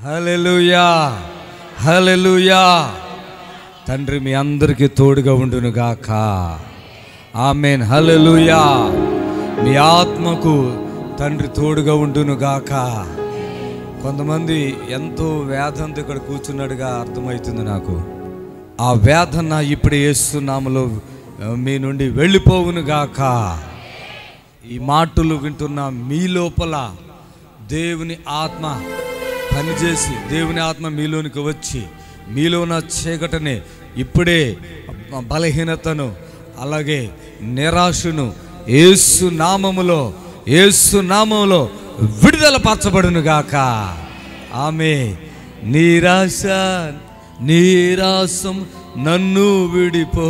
హల్లెలూయా, హల్లెలూయా. తండ్రి మీ అందరికీ తోడుగా ఉండును గాక. ఆమేన్. హల్లెలూయా. మీ ఆత్మకు తండ్రి తోడుగా ఉండును గాక. కొంతమంది ఎంతో వేదనతో ఇక్కడ కూర్చున్నాడుగా అర్థమవుతుంది నాకు. ఆ వేదన ఇప్పుడు యేసు నామములో మీ నుండి వెళ్ళిపోవును గాక. ఈ మాటలు వింటున్న మీ లోపల దేవుని ఆత్మ పనిచేసి, దేవుని ఆత్మ మీలోనికి వచ్చి మీలో ఉన్న చీకటిని, ఇప్పుడే బలహీనతను, అలాగే నిరాశను యేసు నామములో విడుదల పరచబడును గాక. ఆమె నిరాశ నీరాసం నన్ను విడిపో.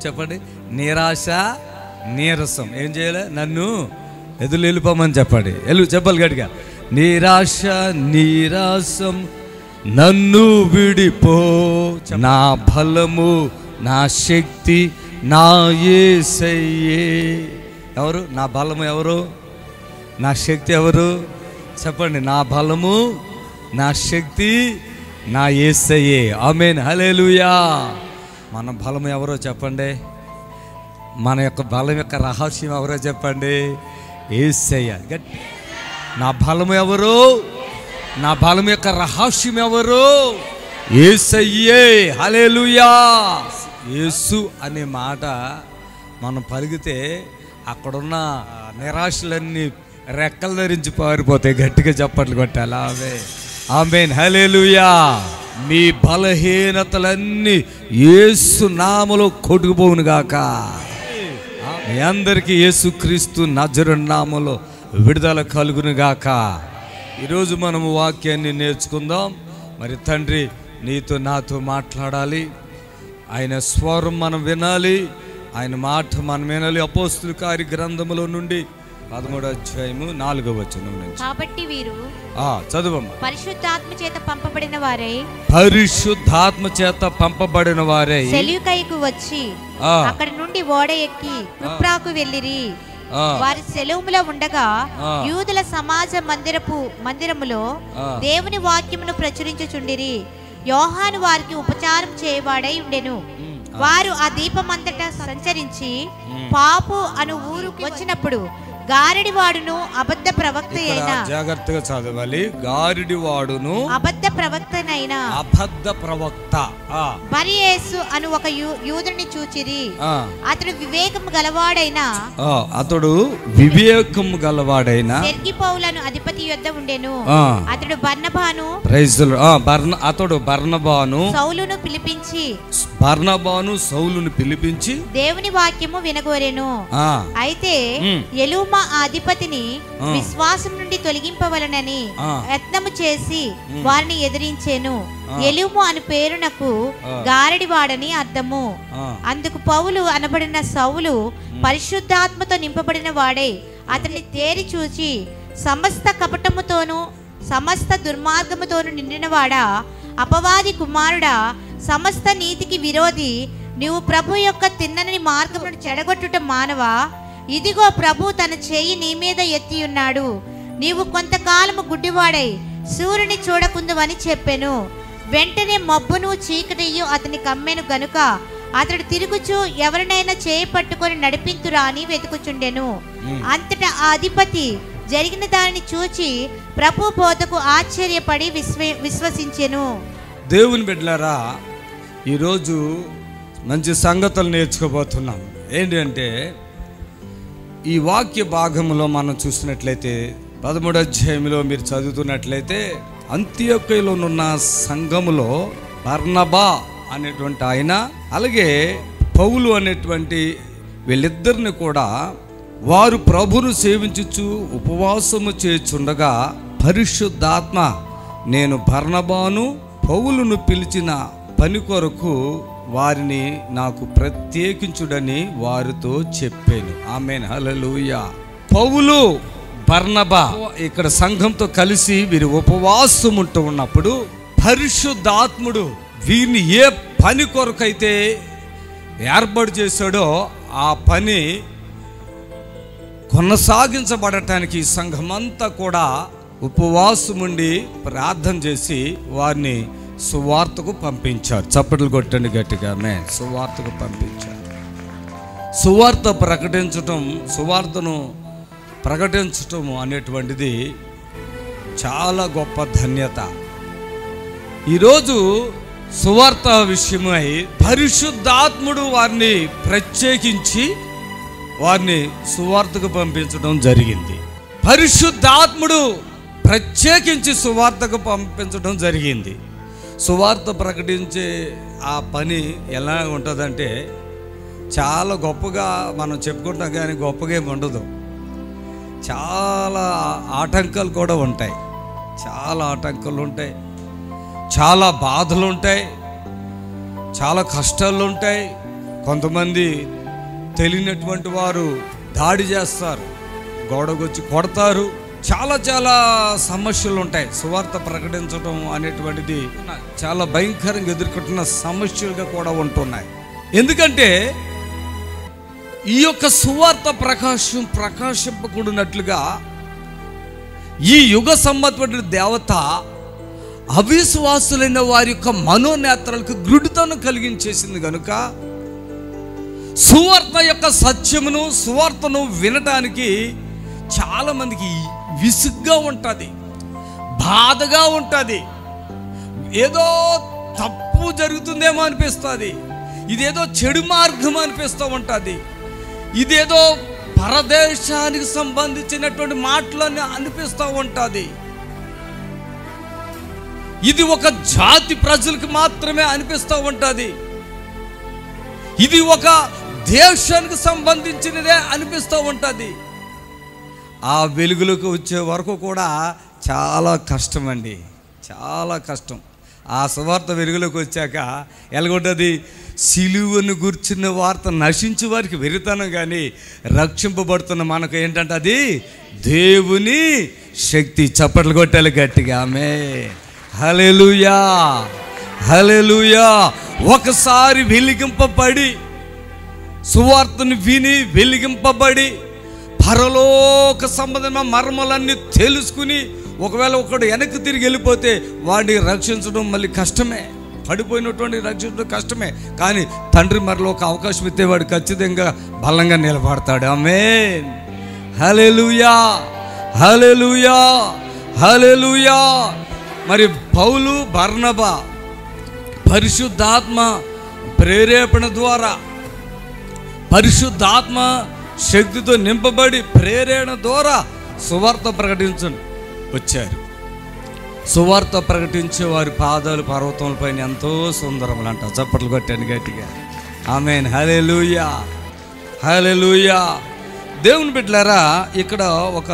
చెప్పండి. నిరాశ నీరసం ఏం చేయాలి? నన్ను ఎదురు వెళ్ళిపోమని చెప్పండి. చెప్పాలి గట్టిగా. నిరాశ నీరాసం నన్ను విడిపో. నా బలము నా శక్తి నా యేసయ్యే. ఎవరు నా బలము? ఎవరు నా శక్తి? ఎవరు చెప్పండి. నా బలము నా శక్తి నా యేసయ్యే. ఆమేన్. హల్లెలూయా. మన బలము ఎవరో చెప్పండి. మన యొక్క బలం యొక్క రహస్యం ఎవరో చెప్పండి. యేసయ్య. గట్టి. నా బలము ఎవరు? నా బలం యొక్క రహస్యం ఎవరు? యేసయ్యే. హల్లెలూయా. యేసు అనే మాట మనం పలికితే అక్కడున్న నిరాశలన్నీ రెక్కలు ధరించి పారిపోతాయి. గట్టిగా చప్పట్లు కొట్టాలి. ఆమేన్. హల్లెలూయా. మీ బలహీనతలన్నీ యేసు నామములో కొట్టుకుపోవును గాక. మీ అందరికీ యేసుక్రీస్తు నజరేయుని నామములో విడుదల కలుగును గాక. ఈరోజు మనము వాక్యాన్ని నేర్చుకుందాం. మరి తండ్రి నీతో నాతో మాట్లాడాలి. ఆయన స్వరం మనం వినాలి, ఆయన మాట మనం వినాలి. అపోస్తుల కార్య గ్రంథములో నుండి 13వ అధ్యాయము 4వ వచనం నుంచి. కాబట్టి వీరు చదువమ్మ. పరిశుద్ధాత్మ చేత పంపబడిన వారై సెలూకైకు వచ్చి అక్కడి నుండి ఓడ ఎక్కి కుప్రాకు వెళ్ళిరి. వారి సెలవులో ఉండగా యూదుల సమాజ మందిరములో దేవుని వాక్యమును ప్రచురించుచుండిరి. యోహాను వారికి ఉపచారం చేయవాడై ఉండెను. వారు ఆ దీపమంతటా సంచరించి పాపు అను ఊరుకు వచ్చినప్పుడు గారడివాడును అబద్ధ ప్రవక్త అయినా, జాగ్రత్తగా చదవాలి, గారడివాడును అబద్ధ ప్రవక్త బర్యేసు అను ఒక యూదుని చూచిరి. అతడు వివేకము గలవాడైన సెర్గి పౌలను అధిపతి యొద్ద ఉండెను. అతడు బర్నబాను సౌలును పిలిపించి దేవుని వాక్యము వినగోరెను. అయితే ఎలూమా ఆ అధిపతిని విశ్వాసం నుండి తొలగింపవలనని యత్నము చేసి వారిని ఎదిరించెను. ఎలుము అని పేరునకు గారడివాడని అర్థము. అందుకు పౌలు అనబడిన సౌలు పరిశుద్ధాత్మతో నింపబడిన వాడే అతన్ని తేరి చూచి, సమస్త కపటముతోనూ సమస్త దుర్మార్గముతోనూ నిండినవాడా, అపవాది కుమారుడా, సమస్త నీతికి విరోధి, నీవు ప్రభు యొక్క తిన్నని మార్గమును చెడగొట్టుట మానవా? ఇదిగో ప్రభు తన చేయి నీ మీద ఎత్తి ఉన్నాడు. నీవు కొంతకాలము గుడ్డివాడై సూర్యుని చూడకుందువని చెప్పెను. వెంటనే మబ్బును చీకటియు అతని కమ్మెను గనుక అతడు తిరుగుచూ ఎవరినైనా చేయి పట్టుకొని నడిపింతురా అని వెతుకుచుండెను. అంతటా ఆ అధిపతి జరిగిన దానిని చూచి ప్రభు బోధకు ఆశ్చర్యపడి విశ్వసించెను. దేవుని బిడ్డలారా, ఈరోజు మంచి సంగతులు నేర్చుకోబోతున్నాం. ఏంటంటే ఈ వాక్య భాగంలో మనం చూసినట్లయితే 13వ అధ్యాయంలో మీరు చదువుతున్నట్లయితే అంతియోక్యలోనున్న సంఘములో బర్నబా అనేటువంటి ఆయన, అలాగే పౌలు అనేటువంటి వీళ్ళిద్దరిని కూడా వారు ప్రభును సేవించుచు ఉపవాసము చేయుచుండగా పరిశుద్ధాత్మ నేను బర్నబాను పౌలును పిలిచిన పని కొరకు వారిని నాకు ప్రత్యేకించుడని వారితో చెప్పాను. ఆమేన్. హల్లెలూయా. పౌలు బర్నబా ఇక్కడ సంఘంతో కలిసి వీరు ఉపవాసం ఉంటూ ఉన్నప్పుడు పరిశుద్ధాత్ముడు వీరిని ఏ పని కొరకైతే ఏర్పాటు చేశాడో ఆ పని కొనసాగించబడటానికి సంఘమంతా కూడా ఉపవాసం ఉండి ప్రార్థన చేసి వారిని సువార్తకు పంపించారు. చప్పట్లు కొట్టండి గట్టిగా. సువార్తకు పంపించారు. సువార్తను ప్రకటించటం అనేటువంటిది చాలా గొప్ప ధన్యత. ఈరోజు సువార్త విషయమై పరిశుద్ధాత్ముడు వారిని ప్రత్యేకించి వారిని సువార్తకు పంపించడం జరిగింది. పరిశుద్ధాత్ముడు ప్రత్యేకించి సువార్తకు పంపించడం జరిగింది. సువార్త ప్రకటించే ఆ పని ఎలా ఉంటుందంటే చాలా గొప్పగా మనం చెప్పుకుంటాం, కానీ గొప్పగా ఏమి ఉండదు. చాలా ఆటంకాలు కూడా ఉంటాయి. చాలా ఆటంకాలు ఉంటాయి, చాలా బాధలు ఉంటాయి, చాలా కష్టాలు ఉంటాయి. కొంతమంది తెలియనటువంటి వారు దాడి చేస్తారు, గొడవకొచ్చి కొడతారు. చాలా చాలా సమస్యలు ఉంటాయి. సువార్త ప్రకటించడం అనేటువంటిది చాలా భయంకరంగా ఎదుర్కొంటున్న సమస్యలుగా కూడా ఉంటున్నాయి. ఎందుకంటే ఈ యొక్క సువార్త ప్రకాశింపకూడినట్లుగా ఈ యుగ సంబంధమైన దేవత అవిశ్వాసులైన వారి యొక్క మనోనేత్రాలకు గుడ్డితనం కలిగించేసింది కనుక సువార్త యొక్క సత్యమును సువార్తను వినటానికి చాలామందికి విసుగ్గా ఉంటుంది, బాధగా ఉంటుంది. ఏదో తప్పు జరుగుతుందేమో అనిపిస్తుంది, ఇదేదో చెడు మార్గం అనిపిస్తూ ఉంటుంది, ఇదేదో పరదేశానికి సంబంధించినటువంటి మాటలని అనిపిస్తూ ఉంటుంది. ఇది ఒక జాతి ప్రజలకు మాత్రమే అనిపిస్తూ ఉంటుంది, ఇది ఒక దేశానికి సంబంధించినదే అనిపిస్తూ ఉంటుంది. ఆ వెలుగులోకి వచ్చే వరకు కూడా చాలా కష్టం అండి, చాలా కష్టం. ఆ సువార్త వెలుగులోకి వచ్చాక ఎలాగుంటుంది? సిలువను గుర్చిన వార్త నశించే వారికి వెరితనం, కానీ రక్షింపబడుతున్న మనకు ఏంటంటే అది దేవుని శక్తి. చప్పట్లు కొట్టాలి గట్టిగా. ఆమేన్. హల్లెలూయా, హల్లెలూయా. ఒకసారి వెలిగింపబడి సువార్తను విని వెలిగింపబడి పరలోక సంబంధమైన మర్మలన్నీ తెలుసుకుని ఒకవేళ ఒకడు వెనక్కి తిరిగి వెళ్ళిపోతే వాడిని రక్షించడం మళ్ళీ కష్టమే, పడిపోయినటువంటి రక్షించడం కష్టమే. కానీ తండ్రి మరలో ఒక అవకాశం ఇస్తే వాడు ఖచ్చితంగా బలంగా నిలబడతాడు. ఆమేన్. హల్లెలూయా, హల్లెలూయా, హల్లెలూయా. మరి పౌలు బర్నబా పరిశుద్ధాత్మ ప్రేరేపణ ద్వారా, పరిశుద్ధాత్మ శక్తితో నింపబడి ప్రేరణ ద్వారా సువార్త ప్రకటించండి వచ్చారు. సువార్త ప్రకటించే వారి పాదాలు పర్వతములపైన ఎంతో సుందరములంట. చప్పట్లు కొట్టండి గట్టిగా. ఆమేన్. హల్లెలూయా, హల్లెలూయా. దేవుని బిడ్డలారా, ఇక్కడ ఒక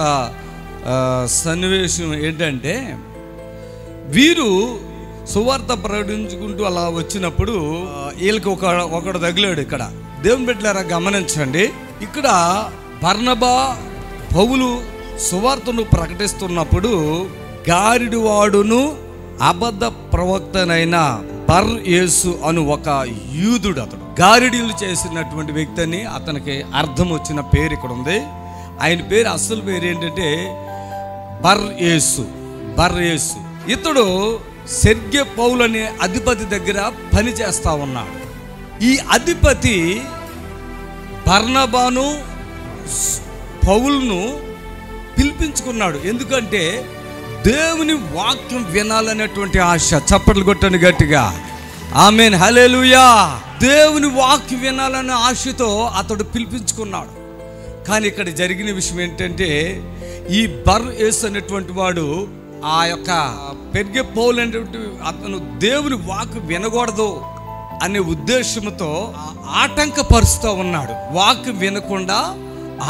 సన్నివేశం ఏంటంటే, వీరు సువార్త ప్రకటించుకుంటూ అలా వచ్చినప్పుడు వీళ్ళకి ఒకడు తగిలాడు. ఇక్కడ దేవుని బిడ్డలారా గమనించండి, ఇక్కడ బర్నబా పౌలు సువార్తను ప్రకటిస్తున్నప్పుడు గారిడి వాడును అబద్ధ ప్రవక్తనైన బర్ యేసు అను ఒక యూదుడు, అతడు గారిడీలు చేసినటువంటి వ్యక్తి అని అతనికి అర్థం వచ్చిన పేరు ఇక్కడ ఉంది. ఆయన పేరు అసలు పేరు ఏంటంటే బర్ యేసు. బర్ యేసు ఇతడు సెర్గే పౌలు అనే అధిపతి దగ్గర పని చేస్తా ఉన్నాడు. ఈ అధిపతి బర్నబాను పౌలును పిలిపించుకున్నాడు. ఎందుకంటే దేవుని వాక్యం వినాలనేటువంటి ఆశ. చప్పట్లు కొట్టండి గట్టిగా. ఆమేన్. హల్లెలూయా. దేవుని వాక్యం వినాలనే ఆశతో అతడు పిలిపించుకున్నాడు. కానీ ఇక్కడ జరిగిన విషయం ఏంటంటే, ఈ బర్ యేసు అనేటువంటి వాడు ఆ యొక్క పెర్గే పౌలు అనేటువంటి అతను దేవుని వాక్యం వినకూడదు అనే ఉద్దేశంతో ఆటంకపరుస్తూ ఉన్నాడు. వాక్యం వినకుండా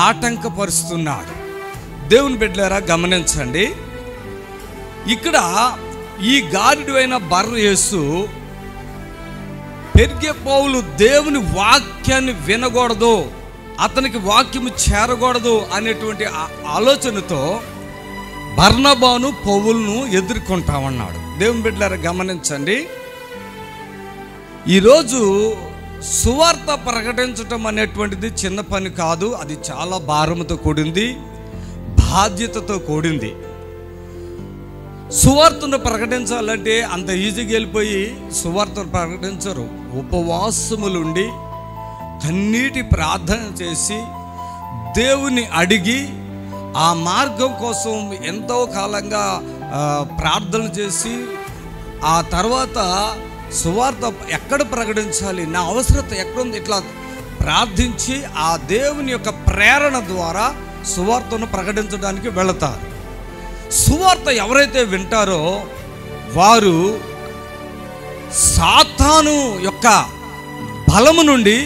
ఆటంకపరుస్తున్నాడు. దేవుని బిడ్డలారా గమనించండి, ఇక్కడ ఈ గారిడి అయిన బర్ యేసు పెర్గే పౌలు దేవుని వాక్యాన్ని వినకూడదు, అతనికి వాక్యము చేరకూడదు అనేటువంటి ఆలోచనతో బర్నబాను పౌలును ఎదుర్కొంటామన్నాడు. దేవుని బిడ్డలారా గమనించండి, ఈరోజు సువార్త ప్రకటించటం అనేటువంటిది చిన్న పని కాదు. అది చాలా భారంతో కూడింది, బాధ్యతతో కూడింది. సువార్తను ప్రకటించాలంటే అంత ఈజీగా వెళ్ళిపోయి సువార్తను ప్రకటించరు. ఉపవాసములుండి కన్నీటి ప్రార్థన చేసి దేవుని అడిగి ఆ మార్గం కోసం ఎంతో కాలంగా ప్రార్థన చేసి ఆ తర్వాత సువార్త ఎక్కడ ప్రకటించాలి, నా అవసరత ఎక్కడుంది, ఇట్లా ప్రార్థించి ఆ దేవుని యొక్క ప్రేరణ ద్వారా సువార్తను ప్రకటించడానికి వెళతారు. సువార్త ఎవరైతే వింటారో వారు సాతాను యొక్క బలము నుండి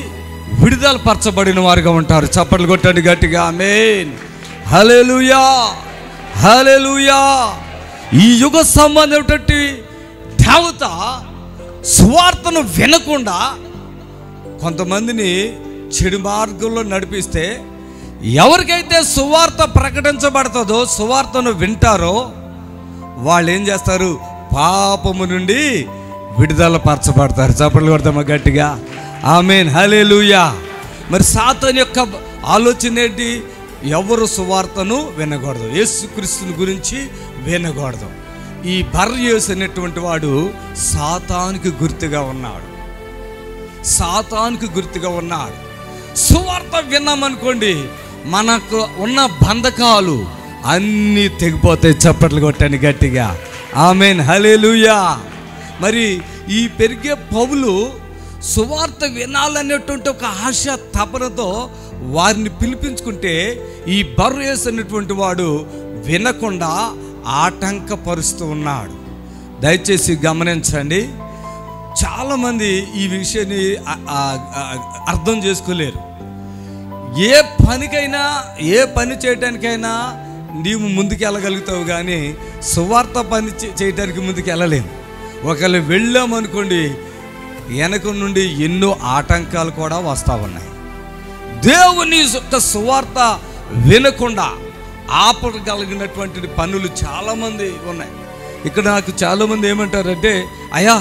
విడుదల పరచబడిన వారుగా ఉంటారు. చప్పట్లు కొట్టండి గట్టిగా, ఆమేన్, హల్లెలూయా, హల్లెలూయా. ఈ యుగ సంబంధమైనటువంటి దేవత సువార్తను వినకుండా కొంతమందిని చెడు మార్గంలో నడిపిస్తే, ఎవరికైతే సువార్త ప్రకటించబడుతుందో, సువార్తను వింటారో వాళ్ళు ఏం చేస్తారు? పాపము నుండి విడుదల పరచబడతారు. చప్పట్లు కొడతామా గట్టిగా, ఆమేన్, హల్లెలూయా. మరి సాతాను యొక్క ఆలోచన ఏంటి? ఎవరు సువార్తను వినకూడదు, యేసుక్రీస్తుని గురించి వినకూడదు. ఈ బర్యేసు అనేటువంటి వాడు సాతానుకి గుర్తుగా ఉన్నాడు, సాతానుకి గుర్తుగా ఉన్నాడు. సువార్త విన్నామనుకోండి, మనకు ఉన్న బంధకాలు అన్నీ తెగిపోతాయి. చప్పట్లు కొట్టండి గట్టిగా, ఆమేన్, హల్లెలూయా. మరి ఈ పెరిగే పౌలు సువార్త వినాలనేటువంటి ఒక ఆశ తపనతో వారిని పిలిపించుకుంటే, ఈ బర్యేసు అనేటువంటి వాడు వినకుండా ఆటంకపరుస్తూ ఉన్నాడు. దయచేసి గమనించండి, చాలామంది ఈ విషయాన్ని అర్థం చేసుకోలేరు. ఏ పనికైనా, ఏ పని చేయటానికైనా నీవు ముందుకు వెళ్ళగలుగుతావు, కానీ సువార్త పని చేయడానికి ముందుకు వెళ్ళలేము. ఒకవేళ వెళ్ళామనుకోండి, వెనక నుండి ఎన్నో ఆటంకాలు కూడా వస్తూ ఉన్నాయి. దేవుని యొక్క సువార్త వినకుండా ఆపగలిగినటువంటి పనులు చాలామంది ఉన్నాయి. ఇక్కడ నాకు చాలామంది ఏమంటారంటే, అయ్యా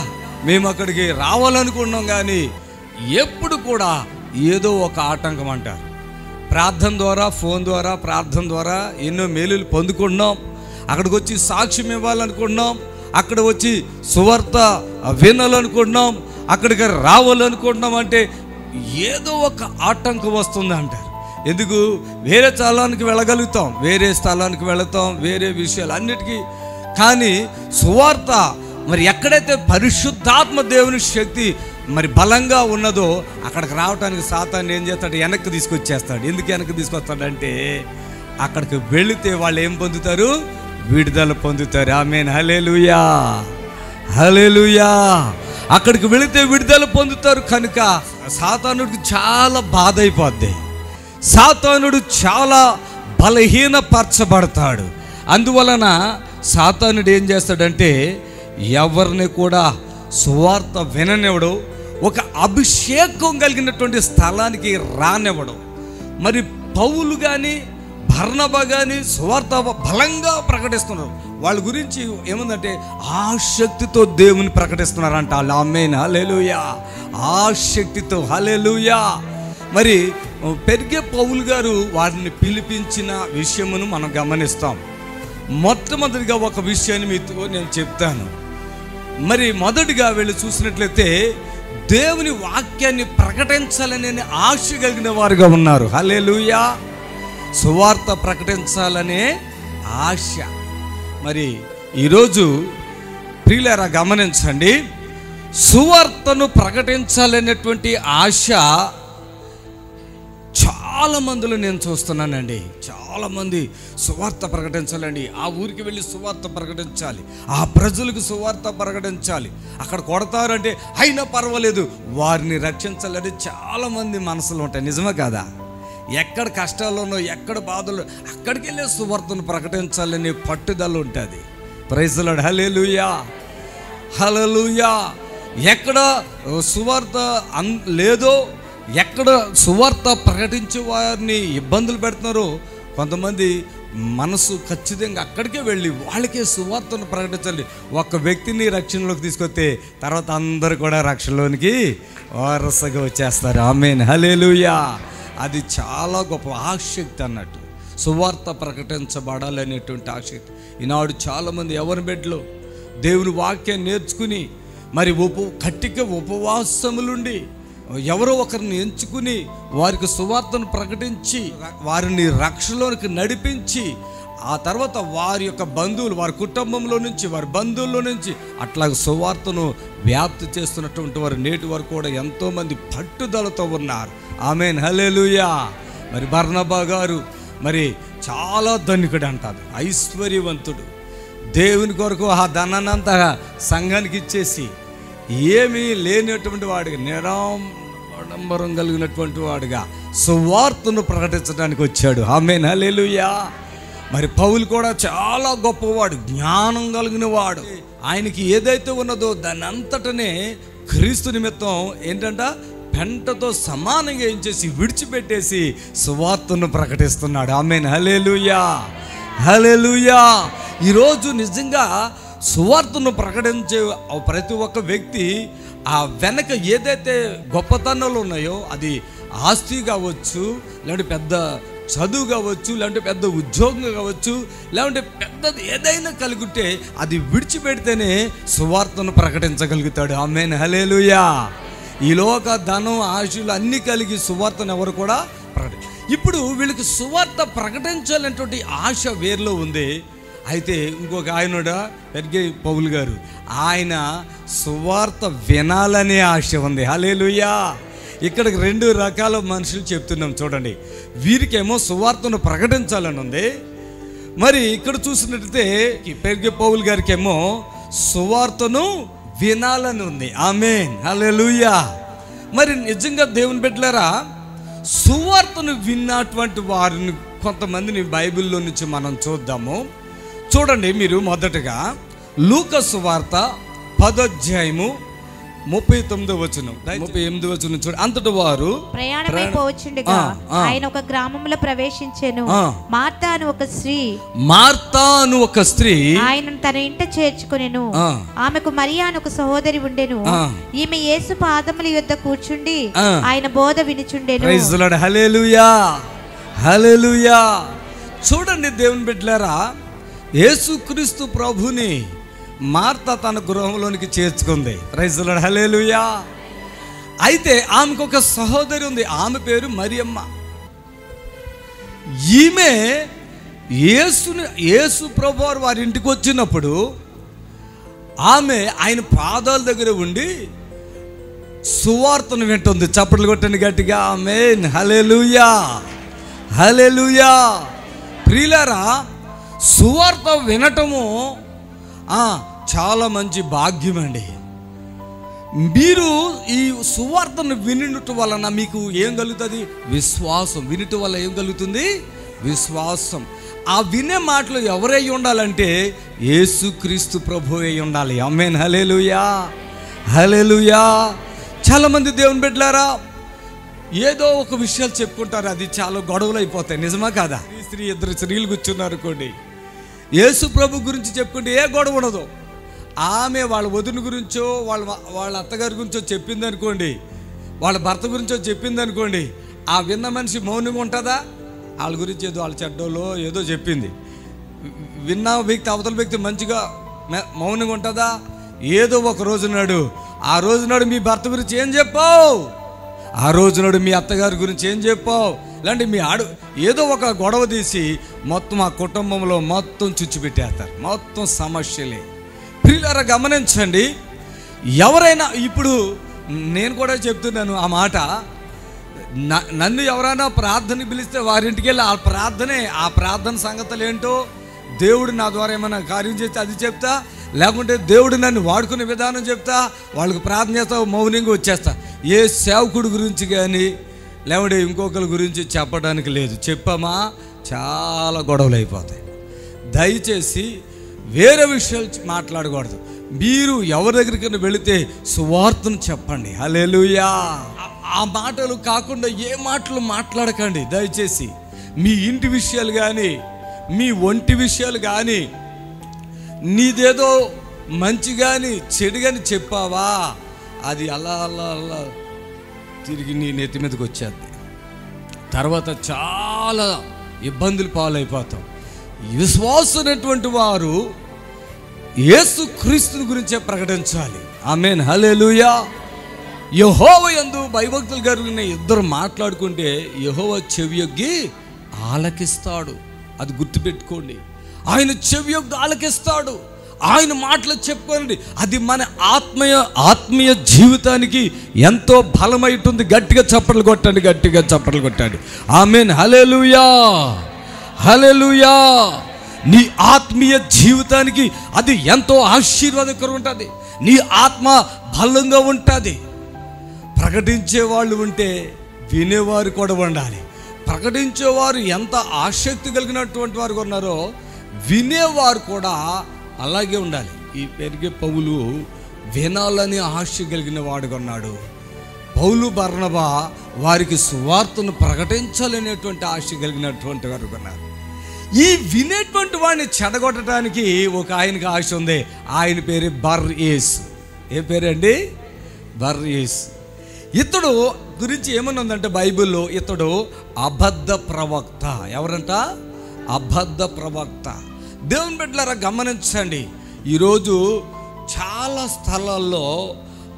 మేము అక్కడికి రావాలనుకున్నాం, కానీ ఎప్పుడు కూడా ఏదో ఒక ఆటంకం అంటారు. ప్రార్థన ద్వారా, ఫోన్ ద్వారా, ప్రార్థన ద్వారా ఎన్నో మేలులు పొందుకున్నాం, అక్కడికి వచ్చి సాక్ష్యం ఇవ్వాలనుకున్నాం, అక్కడ వచ్చి సువార్త వినాలనుకుంటున్నాం, అక్కడికి రావాలనుకుంటున్నాం, అంటే ఏదో ఒక ఆటంకం వస్తుంది అంటారు. ఎందుకు? వేరే స్థలానికి వెళ్ళగలుగుతాం, వేరే స్థలానికి వెళతాం, వేరే విషయాలు అన్నిటికీ. కానీ సువార్త మరి ఎక్కడైతే పరిశుద్ధాత్మ దేవుని శక్తి మరి బలంగా ఉన్నదో అక్కడికి రావడానికి సాతాను ఏం చేస్తాడు? వెనక్కి తీసుకొచ్చేస్తాడు. ఎందుకు వెనక్కి తీసుకొస్తాడంటే, అక్కడికి వెళితే వాళ్ళు ఏం పొందుతారు? విడుదల పొందుతారు. ఆమేన్, హల్లెలూయా, హల్లెలూయా. అక్కడికి వెళితే విడుదల పొందుతారు. కనుక సాతానుడికి చాలా బాధ అయిపోద్ది, సాతానుడు చాలా బలహీనపరచబడతాడు. అందువలన సాతానుడు ఏం చేస్తాడంటే, ఎవరిని కూడా సువార్త విననివ్వడు, ఒక అభిషేకం కలిగినటువంటి స్థలానికి రానివ్వడు. మరి పౌలు కానీ బర్నబా కానీ సువార్త బలంగా ప్రకటిస్తున్నారు. వాళ్ళ గురించి ఏముందంటే, ఆ శక్తితో దేవుని ప్రకటిస్తున్నారంట వాళ్ళు. ఆమేన్, హల్లెలూయా, ఆ శక్తితో, హల్లెలూయా. మరి పెరిగే పౌలు గారు వారిని పిలిపించిన విషయమును మనం గమనిస్తాం. మొట్టమొదటిగా ఒక విషయాన్ని మీతో నేను చెప్తాను. మరి మొదటిగా వీళ్ళు చూసినట్లయితే దేవుని వాక్యాన్ని ప్రకటించాలనే ఆశ కలిగిన వారుగా ఉన్నారు. హల్లెలూయా, సువార్త ప్రకటించాలనే ఆశ. మరి ఈరోజు ప్రియులారా గమనించండి, సువార్తను ప్రకటించాలనేటువంటి ఆశ చాలా మందిలో నేను చూస్తున్నానండి. చాలామంది సువార్త ప్రకటించాలండి, ఆ ఊరికి వెళ్ళి సువార్త ప్రకటించాలి, ఆ ప్రజలకు సువార్త ప్రకటించాలి, అక్కడ కొడతారంటే అయినా పర్వాలేదు వారిని రక్షించాలని చాలామంది మనసులో ఉంటాయి. నిజమే కాదా? ఎక్కడ కష్టాల్లోనో, ఎక్కడ బాధలు, అక్కడికి వెళ్ళే సువార్తను ప్రకటించాలని పట్టుదల ఉంటుంది. ప్రైజ్ ది లార్డ్, హల్లెలూయా, హల్లెలూయా. ఎక్కడ సువార్త లేదో, ఎక్కడ సువార్త ప్రకటించే వారిని ఇబ్బందులు పెడుతున్నారో, కొంతమంది మనసు ఖచ్చితంగా అక్కడికే వెళ్ళి వాళ్ళకే సువార్తను ప్రకటించాలి. ఒక వ్యక్తిని రక్షణలోకి తీసుకొస్తే తర్వాత అందరూ కూడా రక్షణలోనికి వారసుగా వచ్చేస్తారు. ఆమేన్, హల్లెలూయా. అది చాలా గొప్ప ఆసక్తి అన్నట్టు. సువార్త ప్రకటించబడాలనేటువంటి ఆశ. ఈనాడు చాలామంది ఎవరి బిడ్డలు దేవుని వాక్యాన్ని నేర్చుకుని మరి కట్టిక ఉపవాసములుండి ఎవరో ఒకరిని ఎంచుకుని వారికి సువార్తను ప్రకటించి వారిని రక్షణలోనికి నడిపించి ఆ తర్వాత వారి యొక్క బంధువులు, వారి కుటుంబంలో నుంచి, వారి బంధువుల్లో నుంచి అట్లా సువార్తను వ్యాప్తి చేస్తున్నటువంటి వారు నేటి వరకు కూడా ఎంతోమంది పట్టుదలతో ఉన్నారు. ఆమేన్, హల్లెలూయా. మరి బర్నబా గారు మరి చాలా ధనికుడు అంటారు, ఐశ్వర్యవంతుడు. దేవుని కొరకు ఆ ధనాన్నంతా సంఘానికి ఇచ్చేసి ఏమీ లేనటువంటి వాడిగా, నిరాడంబరం కలిగినటువంటి వాడిగా సువార్తను ప్రకటించడానికి వచ్చాడు. ఆమేన్, హల్లెలూయా. మరి పౌలు కూడా చాలా గొప్పవాడు, జ్ఞానం కలిగిన వాడు. ఆయనకి ఏదైతే ఉన్నదో దాని అంతటనే క్రీస్తు నిమిత్తం ఏంటంట పెంటతో సమానంగా ఏం చేసి విడిచిపెట్టేసి సువార్తను ప్రకటిస్తున్నాడు. ఆమేన్, హల్లెలూయా, హల్లెలూయా. ఈరోజు నిజంగా సువార్తను ప్రకటించే ప్రతి ఒక్క వ్యక్తి ఆ వెనక ఏదైతే గొప్పతనాలు ఉన్నాయో, అది ఆస్తి కావచ్చు, లేదంటే పెద్ద చదువు కావచ్చు, లేదంటే పెద్ద ఉద్యోగం కావచ్చు, లేదంటే పెద్దది ఏదైనా కలిగితే అది విడిచిపెడితేనే సువార్తను ప్రకటించగలుగుతాడు. ఆమేన్, హల్లెలూయా. ఈ లోక ధనం, ఆశలు అన్నీ కలిగి సువార్తను ఎవరు కూడా ఇప్పుడు వీళ్ళకి సువార్త ప్రకటించాలనేటువంటి ఆశ వేరులో ఉంది. అయితే ఇంకొక ఆయనడా పెరిగే పౌలు గారు, ఆయన సువార్త వినాలనే ఆశ ఉంది. హల్లెలూయా. ఇక్కడికి రెండు రకాల మనుషులు చెప్తున్నాం చూడండి. వీరికేమో సువార్తను ప్రకటించాలని ఉంది. మరి ఇక్కడ చూసినట్టయితే పెరిగే పౌలు గారికి ఏమో సువార్తను వినాలని ఉంది. ఆమేన్, హల్లెలూయా. మరి నిజంగా దేవుని బిడ్డలారా, సువార్తను విన్నటువంటి వారిని కొంతమందిని బైబిల్లో నుంచి మనం చూద్దాము. చూడండి, మీరు మొదటగా లూకా సువార్త 10వ అధ్యాయము 39వ వచనం 38వ వచనం చూడండి. అంతటి వారు ప్రయాణమైపోవచ్చుండగా ఆయన ఒక గ్రామంలో ప్రవేశించెను. మార్తా అను ఒక స్త్రీ ఆయనను తన ఇంట చేర్చుకొనెను. ఆమెకు మరియా అని ఒక సహోదరి ఉండెను. ఈమె యేసు పాదముల యొద్ద కూర్చుండి ఆయన బోధ వినుచుండెను. ప్రైజ్ ది లార్డ్, హల్లెలూయా, హల్లెలూయా. చూడండి దేవుని బిడ్డలారా, యేసుక్రీస్తు ప్రభుని మార్త తన గృహంలోనికి చేర్చుకుంది. ప్రైజ్ ది లార్డ్, హల్లెలూయా. అయితే ఆమెకు ఒక సహోదరి ఉంది, ఆమె పేరు మరియమ్మ. ఈమె యేసు ప్రభు వారి ఇంటికి వచ్చినప్పుడు ఆమె ఆయన పాదాల దగ్గర ఉండి సువార్తను వింటుంది. చప్పట్లు కొట్టండి గట్టిగా. ఆమేన్, హల్లెలూయా, హల్లెలూయా. ప్రియులారా, సువార్త వినటము చాలా మంచి భాగ్యం అండి. మీరు ఈ సువార్తను వినుట వలన మీకు ఏం కలుగుతుంది? విశ్వాసం. వినుట వల్ల ఏం కలుగుతుంది? విశ్వాసం. ఆ వినే మాటలు ఎవరై ఉండాలంటే యేసుక్రీస్తు ప్రభువు అయి ఉండాలి. ఆమేన్, హల్లెలూయా, హల్లెలూయా. చాలామంది దేవుని బిడ్డలారా ఏదో ఒక విషయాలు చెప్పుకుంటారు, అది చాలా గొడవలు అయిపోతాయి. నిజమా కాదా? ఇద్దరు స్త్రీలు కూర్చున్నారు అనుకోండి, యేసు ప్రభు గురించి చెప్పుకుంటే ఏ గొడవ ఉండదు. ఆమె వాళ్ళ వదిన గురించో వాళ్ళ అత్తగారి గురించో చెప్పింది అనుకోండి, వాళ్ళ భర్త గురించో చెప్పింది అనుకోండి, ఆ విన్న మనిషి మౌనంగా ఉంటుందా? వాళ్ళ గురించి ఏదో వాళ్ళ చెడ్డలో ఏదో చెప్పింది, విన్న వ్యక్తి అవతల వ్యక్తి మంచిగా మౌనంగా ఉంటుందా? ఏదో ఒక రోజునాడు, ఆ రోజునాడు మీ భర్త గురించి ఏం చెప్పావు, ఆ రోజునాడు మీ అత్తగారి గురించి ఏం చెప్పావు, లేదంటే మీ ఏదో ఒక గొడవ తీసి మొత్తం ఆ కుటుంబంలో మొత్తం చుచ్చిపెట్టేస్తారు. మొత్తం సమస్యలే. ప్రియులారా గమనించండి, ఎవరైనా ఇప్పుడు నేను కూడా చెప్తున్నాను ఆ మాట, నన్ను ఎవరైనా ప్రార్థన పిలిస్తే వారింటికి వెళ్ళి ఆ ప్రార్థన సంగతులు ఏంటో, దేవుడు నా ద్వారా ఏమైనా కార్యం చేస్తే అది చెప్తా, లేకుంటే దేవుడు నన్ను వాడుకునే విధానం చెప్తా, వాళ్ళకి ప్రార్థన చేస్తా, మౌనంగా వచ్చేస్తా. ఏ సేవకుడి గురించి కానీ లేకుంటే ఇంకొకరి గురించి చెప్పడానికి లేదు. చెప్పామా చాలా గొడవలు అయిపోతాయి. దయచేసి వేరే విషయాలు మాట్లాడకూడదు. మీరు ఎవరి దగ్గరికైనా వెళితే సువార్తను చెప్పండి. హల్లెలూయా. ఆ మాటలు కాకుండా ఏ మాటలు మాట్లాడకండి దయచేసి. మీ ఇంటి విషయాలు కానీ, మీ ఒంటి విషయాలు కానీ, నీదేదో మంచి కానీ చెడు కానీ చెప్పావా, అది అలా అలా అలా తిరిగి నీ నెత్తి మీదకి వచ్చేది. తర్వాత చాలా ఇబ్బందులు పాలైపోతాం. విశ్వాసం అనేటువంటి వారు యేసు క్రీస్తుని గురించే ప్రకటించాలి. ఆమేన్, హల్లెలూయా. యెహోవా యందు భయభక్తులు కలిగిన ఇద్దరు మాట్లాడుకుంటే యెహోవా చెవియొగ్గి ఆలకిస్తాడు. అది గుర్తుపెట్టుకోండి. ఆయన చెవియొగ్గి ఆలకిస్తాడు. ఆయన మాటలు చెప్పుకోండి. అది మన ఆత్మీయ జీవితానికి ఎంతో బలమై ఉంటుంది. గట్టిగా చప్పట్లు కొట్టండి, గట్టిగా చప్పట్లు కొట్టండి. ఆమేన్, హల్లెలూయా, హల్లెలూయా. నీ ఆత్మీయ జీవితానికి అది ఎంతో ఆశీర్వాదకరం ఉంటుంది. నీ ఆత్మ బలంగా ఉంటుంది. ప్రకటించే వాళ్ళు ఉంటే వినేవారు కూడా ఉండాలి. ప్రకటించేవారు ఎంత ఆసక్తి కలిగినటువంటి వారు ఉన్నారో వినేవారు కూడా అలాగే ఉండాలి. ఈ పెరిగే పౌలు వినాలని ఆశ కలిగిన వాడుగా ఉన్నాడు. పౌలు బర్నబా వారికి సువార్తను ప్రకటించాలనేటువంటి ఆశ కలిగినటువంటి వారు ఉన్నారు. ఈ వినేటువంటి వాడిని చెడగొట్టడానికి ఒక ఆయనకి ఆశ ఉంది. ఆయన పేరు బర్యేస్. ఏ పేరండి? బర్యేస్. ఇతడు గురించి ఏమని ఉందంటే బైబిల్లో, ఇతడు అబద్ధ ప్రవక్త. ఎవరంట? అబద్ధ ప్రవక్త. దేవుని బిడ్డలారా గమనించండి, ఈరోజు చాలా స్థలాల్లో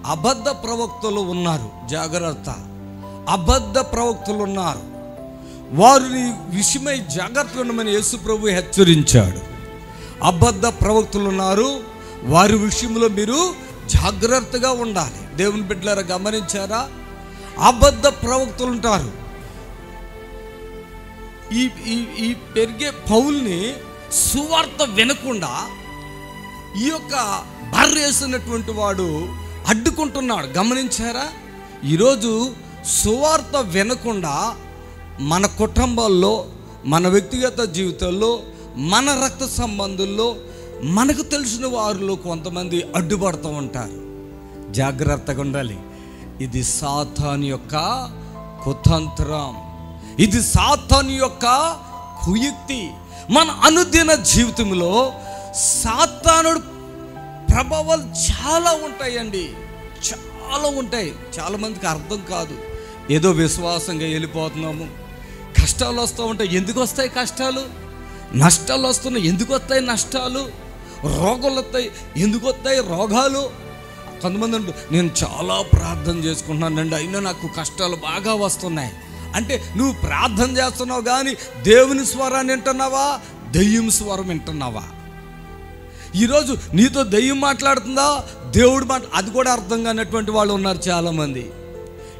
అబద్ధ ప్రవక్తలు ఉన్నారు. జాగ్రత్త, అబద్ధ ప్రవక్తలు ఉన్నారు. వారిని విషయమై జాగ్రత్తగా ఉండమని యేసు ప్రభు హెచ్చరించాడు. అబద్ధ ప్రవక్తలు ఉన్నారు, వారి విషయంలో మీరు జాగ్రత్తగా ఉండాలి. దేవుని బిడ్డలారా గమనించారా? అబద్ధ ప్రవక్తలు ఉంటారు. ఈ పెరిగే పౌల్ని సువార్త వినకుండా ఈ యొక్క బర్రేసినటువంటి వాడు అడ్డుకుంటున్నాడు. గమనించారా? ఈరోజు సువార్త వినకుండా మన కుటుంబాల్లో, మన వ్యక్తిగత జీవితాల్లో, మన రక్త సంబంధుల్లో, మనకు తెలిసిన వారిలో కొంతమంది అడ్డుపడుతూ ఉంటారు. జాగ్రత్తగా ఉండాలి. ఇది సాతాను యొక్క కుతంత్రం, ఇది సాతాను యొక్క కుయుక్తి. మన అనుదిన జీవితంలో సాతానుడు ప్రభావాలు చాలా ఉంటాయండి, చాలా ఉంటాయి. చాలామందికి అర్థం కాదు. ఏదో విశ్వాసంగా వెళ్ళిపోతున్నాము, కష్టాలు వస్తూ ఉంటాయి. ఎందుకు వస్తాయి కష్టాలు? నష్టాలు వస్తున్నాయి. ఎందుకు వస్తాయి నష్టాలు? రోగాలు వస్తాయి. ఎందుకు వస్తాయి రోగాలు? కొంతమంది అంటారు, నేను చాలా ప్రార్థన చేసుకుంటున్నానండి, అయినా నాకు కష్టాలు బాగా వస్తున్నాయి. అంటే నువ్వు ప్రార్థన చేస్తున్నావు కానీ దేవుని స్వరాన్ని వింటున్నావా, దెయ్యం స్వరం వింటున్నావా? ఈరోజు నీతో దెయ్యం మాట్లాడుతుందా, దేవుడు అది కూడా అర్థం కానటువంటి వాళ్ళు ఉన్నారు చాలామంది.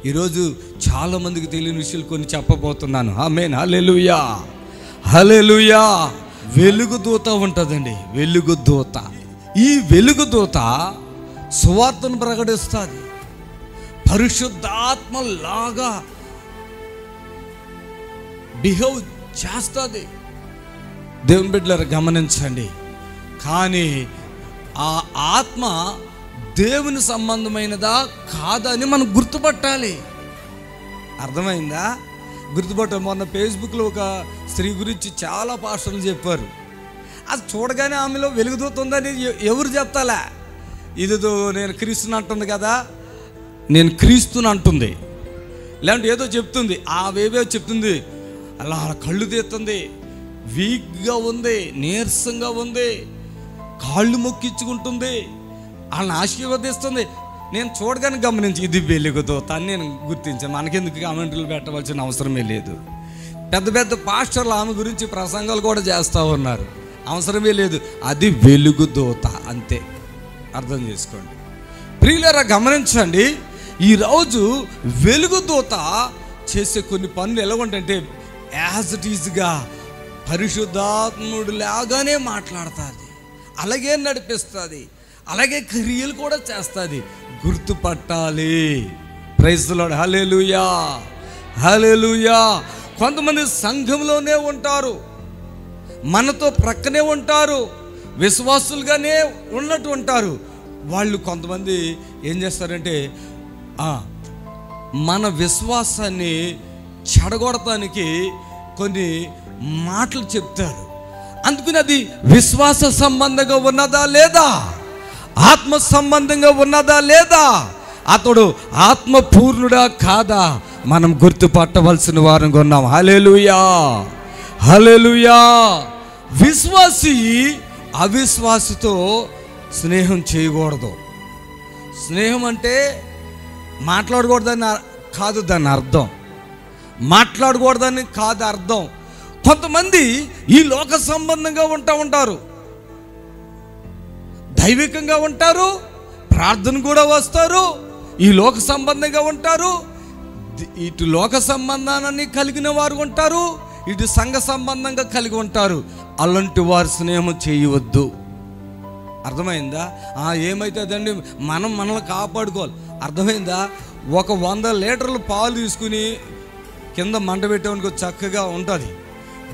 ఈరోజు చాలామందికి తెలియని విషయాలు కొన్ని చెప్పబోతున్నాను. ఆమేన్, హల్లెలూయా, హల్లెలూయా. వెలుగుదూత ఉంటుందండి, వెలుగుదూత. ఈ వెలుగుదూత సువార్తను ప్రకటిస్తుంది. పరిశుద్ధాత్మలాగా బిహేవ్ చేస్తుంది. దేవుని బిడ్డలారా గమనించండి. కానీ ఆ ఆత్మ దేవుని సంబంధమైనదా కాదా అని మనం గుర్తుపట్టాలి. అర్థమైందా? గుర్తుపట్టాలి. మొన్న ఫేస్బుక్లో ఒక స్త్రీ గురించి చాలా పాస్టర్లు చెప్పారు. అది చూడగానే ఆమెలో వెలుగుదూత ఉందని ఎవరు చెప్తాలా? ఇదితో నేను క్రీస్తుని అంటుంది కదా, నేను క్రీస్తుని అంటుంది, లేదంటే ఏదో చెప్తుంది, అవేవో చెప్తుంది. అలా కళ్ళు తీస్తుంది, వీక్గా ఉంది, నీరసంగా ఉంది, కాళ్ళు మొక్కించుకుంటుంది, వాళ్ళని ఆశీర్వదిస్తుంది. నేను చూడగానే గమనించి ఇది వెలుగుదూత అని నేను గుర్తించాను. మనకెందుకు కామెంట్లు పెట్టవలసిన అవసరమే లేదు. పెద్ద పెద్ద పాస్టర్లు ఆమె గురించి ప్రసంగాలు కూడా చేస్తూ ఉన్నారు, అవసరమే లేదు. అది వెలుగుదూత, అంతే. అర్థం చేసుకోండి ప్రియులారా. గమనించండి, ఈరోజు వెలుగుదూత చేసే కొన్ని పనులు ఎలా ఉంటాయంటే యాజ్ ఇట్ ఈజ్గా పరిశుద్ధాత్ముడు లాగానే మాట్లాడుతుంది, అలాగే నడిపిస్తుంది, అలాగే క్రియలు కూడా చేస్తుంది. గుర్తుపట్టాలి. ప్రైజ్ ది లార్డ్, హల్లెలూయా, హల్లెలూయా. కొంతమంది సంఘంలోనే ఉంటారు, మనతో ప్రక్కనే ఉంటారు, విశ్వాసులుగానే ఉన్నట్టు ఉంటారు. వాళ్ళు కొంతమంది ఏం చేస్తారంటే మన విశ్వాసాన్ని చెడగొడటానికి కొన్ని మాటలు చెప్తారు. అందుకని అది విశ్వాస సంబంధంగా ఉన్నదా లేదా, ఆత్మ సంబంధంగా ఉన్నదా లేదా, అతడు ఆత్మపూర్ణుడా కాదా మనం గుర్తుపట్టవలసిన వారంగా ఉన్నాం. హల్లెలూయా, హల్లెలూయా. విశ్వాసి అవిశ్వాసితో స్నేహం చేయకూడదు. స్నేహం అంటే మాట్లాడకూడదని కాదు దాని అర్థం. మాట్లాడకూడదని కాదు అర్థం. కొంతమంది ఈ లోక సంబంధంగా ఉంటారు, దైవికంగా ఉంటారు, ప్రార్థన కూడా వస్తారు, ఈ లోక సంబంధంగా ఉంటారు. ఇటు లోక సంబంధాన్ని కలిగిన వారు ఉంటారు, ఇటు సంఘ సంబంధంగా కలిగి ఉంటారు. అలాంటి వారు స్నేహం చేయవద్దు. అర్థమైందా? ఏమైతుందండి, మనల్ని కాపాడుకోవాలి. అర్థమైందా? ఒక 100 లీటర్లు పాలు తీసుకుని కింద మంట పెట్టేవానికి చక్కగా ఉంటుంది.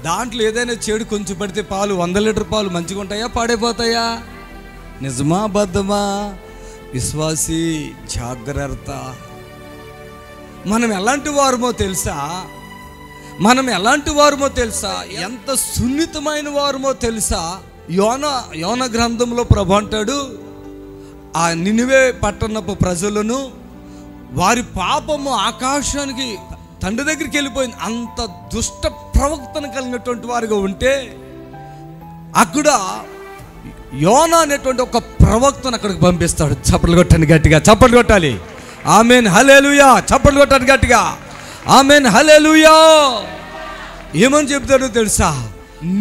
దాంట్లో ఏదైనా చెడు కొంచెం పడితే పాలు 100 లీటర్ పాలు మంచిగా ఉంటాయా, పాడైపోతాయా? నిజమా అబద్ధమా? విశ్వాసి జాగ్రత్త. మనం ఎలాంటి వారమో తెలుసా? ఎంత సున్నితమైన వారమో తెలుసా? యోన గ్రంథంలో ప్రభు అంటాడు, ఆ నినివే పట్టణపు ప్రజలను వారి పాపము ఆకాశానికి తండ్రి దగ్గరికి వెళ్ళిపోయింది. అంత దుష్ట ప్రవక్తను కలిగినటువంటి వారిగా ఉంటే అక్కడ యోనా అనేటువంటి ఒక ప్రవక్తను అక్కడికి పంపిస్తాడు. చప్పట్లు కొట్టండి గట్టిగా, చప్పట్లు కొట్టాలి. ఆమేన్ హల్లెలూయా. చప్పట్లు కొట్టండి గట్టిగా, ఆమేన్ హల్లెలూయా. ఏమని చెప్తాడో తెలుసా?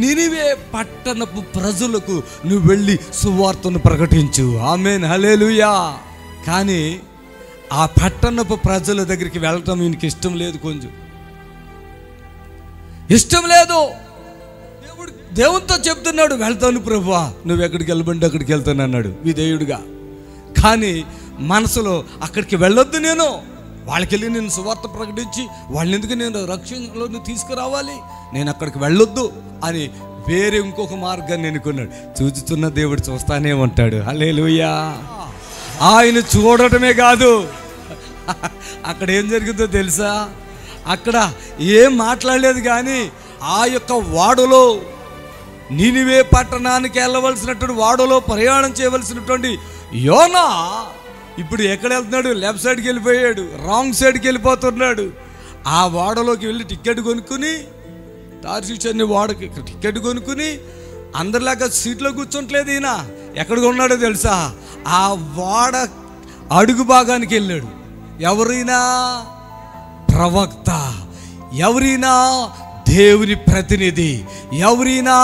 నినివే పట్టణపు ప్రజలకు నువ్వు వెళ్ళి సువార్తను ప్రకటించు. ఆమేన్ హల్లెలూయా. కానీ ఆ పట్టణపు ప్రజల దగ్గరికి వెళ్ళటం ఈయనకి ఇష్టం లేదు, కొంచెం ఇష్టం లేదు. దేవునితో చెప్తున్నాడు, వెళ్తాను ప్రభువా, నువ్వు ఎక్కడికి వెళ్ళబండి అక్కడికి వెళ్తాను అన్నాడు విధేయుడుగా. కానీ మనసులో అక్కడికి వెళ్ళొద్దు, నేను వాళ్ళకి వెళ్ళి నేను సువార్త ప్రకటించి వాళ్ళని ఎందుకు నేను రక్షణలో తీసుకురావాలి, నేను అక్కడికి వెళ్ళొద్దు అని వేరే ఇంకొక మార్గాన్ని ఎన్నుకున్నాడు. చూచుతున్న దేవుడు చూస్తానే ఉంటాడు. హల్లెలూయా. ఆయన చూడటమే కాదు, అక్కడ ఏం జరిగిందో తెలుసా? అక్కడ ఏం మాట్లాడలేదు, కానీ ఆ యొక్క వాడలో, నినివే పట్టణానికి వెళ్ళవలసినటువంటి వాడలో ప్రయాణం చేయవలసినటువంటి యోనా ఇప్పుడు ఎక్కడ వెళ్తున్నాడు? లెఫ్ట్ సైడ్కి వెళ్ళిపోయాడు, రాంగ్ సైడ్కి వెళ్ళిపోతున్నాడు. ఆ వాడలోకి వెళ్ళి టికెట్ కొనుక్కుని, తార్షీషు అనే వాడకి టికెట్ కొనుక్కుని అందరిలాగా సీట్లో కూర్చోట్లేదు. ఈయన ఎక్కడ ఉన్నాడో తెలుసా? ఆ వాడ అడుగు భాగానికి వెళ్ళాడు. ఎవరైనా ప్రవక్త, ఎవరైనా దేవుని ప్రతినిధి, ఎవరైనా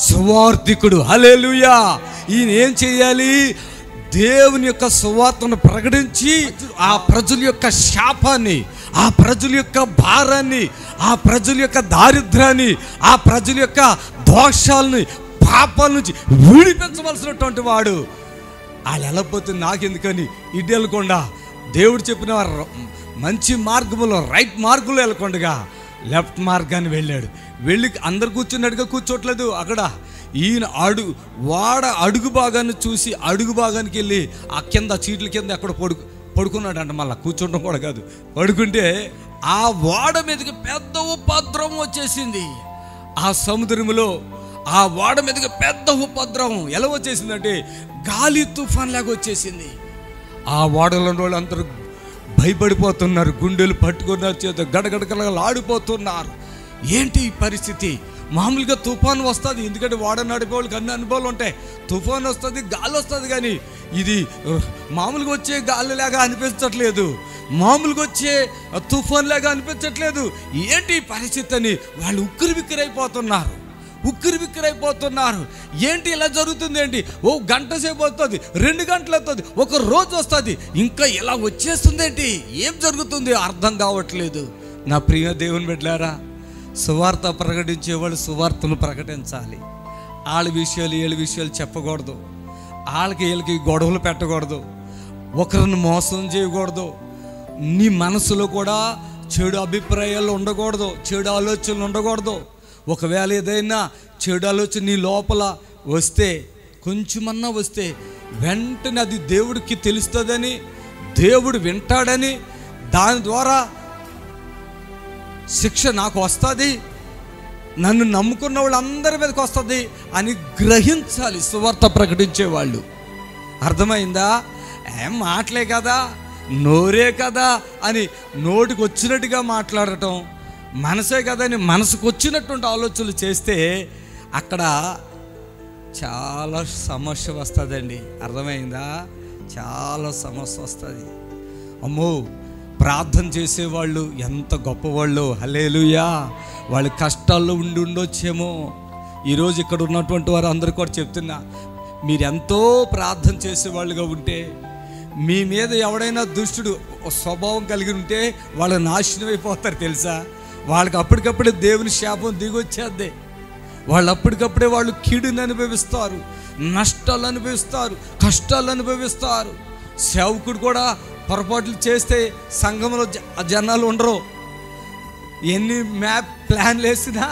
సువార్థికుడు. హల్లెలూయా. ఈయన ఏం చేయాలి? దేవుని యొక్క సువార్తను ప్రకటించి ఆ ప్రజల యొక్క శాపాన్ని, ఆ ప్రజల యొక్క భారాన్ని, ఆ ప్రజల యొక్క దారిద్ర్యాన్ని, ఆ ప్రజల యొక్క దోషాలని, పాపాల నుంచి విడిపించవలసినటువంటి వాడు. వాళ్ళు వెళ్ళకపోతే నాకెందుకని ఇటు వెళ్ళకుండా దేవుడు చెప్పిన మంచి మార్గంలో, రైట్ మార్గంలో వెళ్ళకుండా లెఫ్ట్ మార్గాన్ని వెళ్ళాడు. వెళ్ళి అందరు కూర్చున్నట్టుగా కూర్చోట్లేదు అక్కడ. ఈయన వాడ అడుగు భాగాన్ని చూసి అడుగు భాగానికి వెళ్ళి ఆ కింద చీట్ల కింద ఎక్కడ పడుకున్నాడు అంట. మళ్ళీ కూర్చోవడం కూడా కాదు, పడుకుంటే ఆ వాడ మీదకి పెద్ద ఉపద్రవం వచ్చేసింది. ఆ సముద్రంలో ఆ వాడ మీదకి పెద్ద ఉపద్రవం ఎలా వచ్చేసిందంటే గాలి తుఫాన్ లాగా వచ్చేసింది. ఆ వాడలో వాళ్ళు అందరూ భయపడిపోతున్నారు, గుండెలు పట్టుకున్నారు, చేత గడగడగల ఆడిపోతున్నారు. ఏంటి ఈ పరిస్థితి? మామూలుగా తుఫాను వస్తుంది, ఎందుకంటే వాడ నడిపే వాళ్ళకి అన్ని అనుభవాలు ఉంటాయి. తుఫాను వస్తుంది, గాలి వస్తుంది, కానీ ఇది మామూలుగా వచ్చే గాలి లాగా అనిపించట్లేదు, మామూలుగా వచ్చే తుఫాన్ లాగా అనిపించట్లేదు. ఏంటి ఈ పరిస్థితి అని వాళ్ళు ఉక్కిరిబిక్కిరైపోతున్నారు. ఏంటి ఇలా జరుగుతుంది? ఏంటి? ఓ గంట సేపు వస్తుంది, 2 గంటలు వస్తుంది, ఒక రోజు వస్తుంది, ఇంకా ఇలా వచ్చేస్తుంది ఏంటి? ఏం జరుగుతుంది అర్థం కావట్లేదు. నా ప్రియ దేవుని బిడ్డలారా, సువార్త ప్రకటించేవాళ్ళు సువార్తను ప్రకటించాలి. వాళ్ళ విషయాలు వీళ్ళ విషయాలు చెప్పకూడదు, వీళ్ళకి గొడవలు పెట్టకూడదు, ఒకరిని మోసం చేయకూడదు. నీ మనసులో కూడా చెడు అభిప్రాయాలు ఉండకూడదు, చెడు ఆలోచనలు ఉండకూడదు. ఒకవేళ ఏదైనా చెడు ఆలోచన నీ లోపల వస్తే, కొంచెమన్నా వస్తే, వెంటనే అది దేవుడికి తెలుస్తుందని, దేవుడు వింటాడని, దాని ద్వారా శిక్ష నాకు వస్తుంది, నన్ను నమ్ముకున్న వాళ్ళందరి మీదకి వస్తుంది అని గ్రహించాలి సువార్త ప్రకటించేవాళ్ళు. అర్థమైందా? ఏం మాటలే కదా, నోరే కదా అని నోటికి వచ్చినట్టుగా మాట్లాడటం, మనసే కదని మనసుకు వచ్చినటువంటి ఆలోచనలు చేస్తే అక్కడ చాలా సమస్య వస్తుందండి. అర్థమైందా? చాలా సమస్య వస్తుంది. అమ్మో, ప్రార్థన చేసేవాళ్ళు ఎంత గొప్పవాళ్ళు, హల్లెలూయా. వాళ్ళు కష్టాల్లో ఉండి ఉండొచ్చేమో. ఈరోజు ఇక్కడ ఉన్నటువంటి వారు అందరూ కూడా చెప్తున్నా, మీరు ఎంతో ప్రార్థన చేసేవాళ్ళుగా ఉంటే, మీ మీద ఎవడైనా దుష్టుడు స్వభావం కలిగి ఉంటే వాళ్ళు నాశనం అయిపోతారు తెలుసా. వాళ్ళకి అప్పటికప్పుడే దేవుని శాపం దిగొచ్చేద్దే. వాళ్ళు అప్పటికప్పుడే వాళ్ళు కీడుని అనుభవిస్తారు, నష్టాలు అనుభవిస్తారు, కష్టాలు అనుభవిస్తారు. సేవకుడు కూడా పొరపాట్లు చేస్తే సంఘంలో జనాలు ఉండరు. ఎన్ని ప్లాన్లు వేసినా,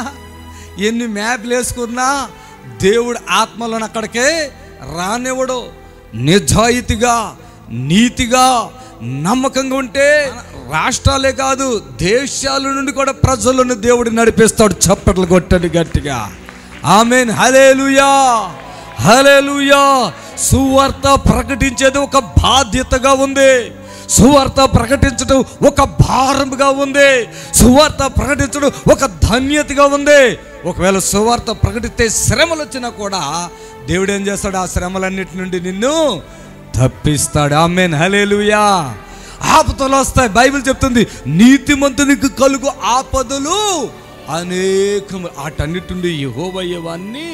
ఎన్ని మ్యాప్లు వేసుకున్నా దేవుడు ఆత్మలను అక్కడికే రానివ్వడు. నిజాయితీగా, నీతిగా, నమ్మకంగా ఉంటే రాష్ట్రాలే కాదు దేశాల నుండి కూడా ప్రజలను దేవుడు నడిపిస్తాడు. చప్పట్లు కొట్టండి గట్టిగా, ఆమేన్, హల్లెలూయా, హల్లెలూయా. సువార్త ప్రకటించేది ఒక బాధ్యతగా ఉంది. సువార్త ప్రకటించడం ఒక భారంగా ఉంది. సువార్త ప్రకటించడం ఒక ధన్యతగా ఉంది. ఒకవేళ సువార్త ప్రకటిస్తే శ్రమలు వచ్చినా కూడా దేవుడు ఏం చేస్తాడు? ఆ శ్రమలన్నిటి నుండి నిన్ను తప్పిస్తాడు. ఆమేన్, హల్లెలూయా. ఆపదలు వస్తాయి. బైబిల్ చెప్తుంది, నీతిమంతునికి కలుగు ఆపదలు అనేకం, వాటన్నిటి నుండి యెహోవా వాన్ని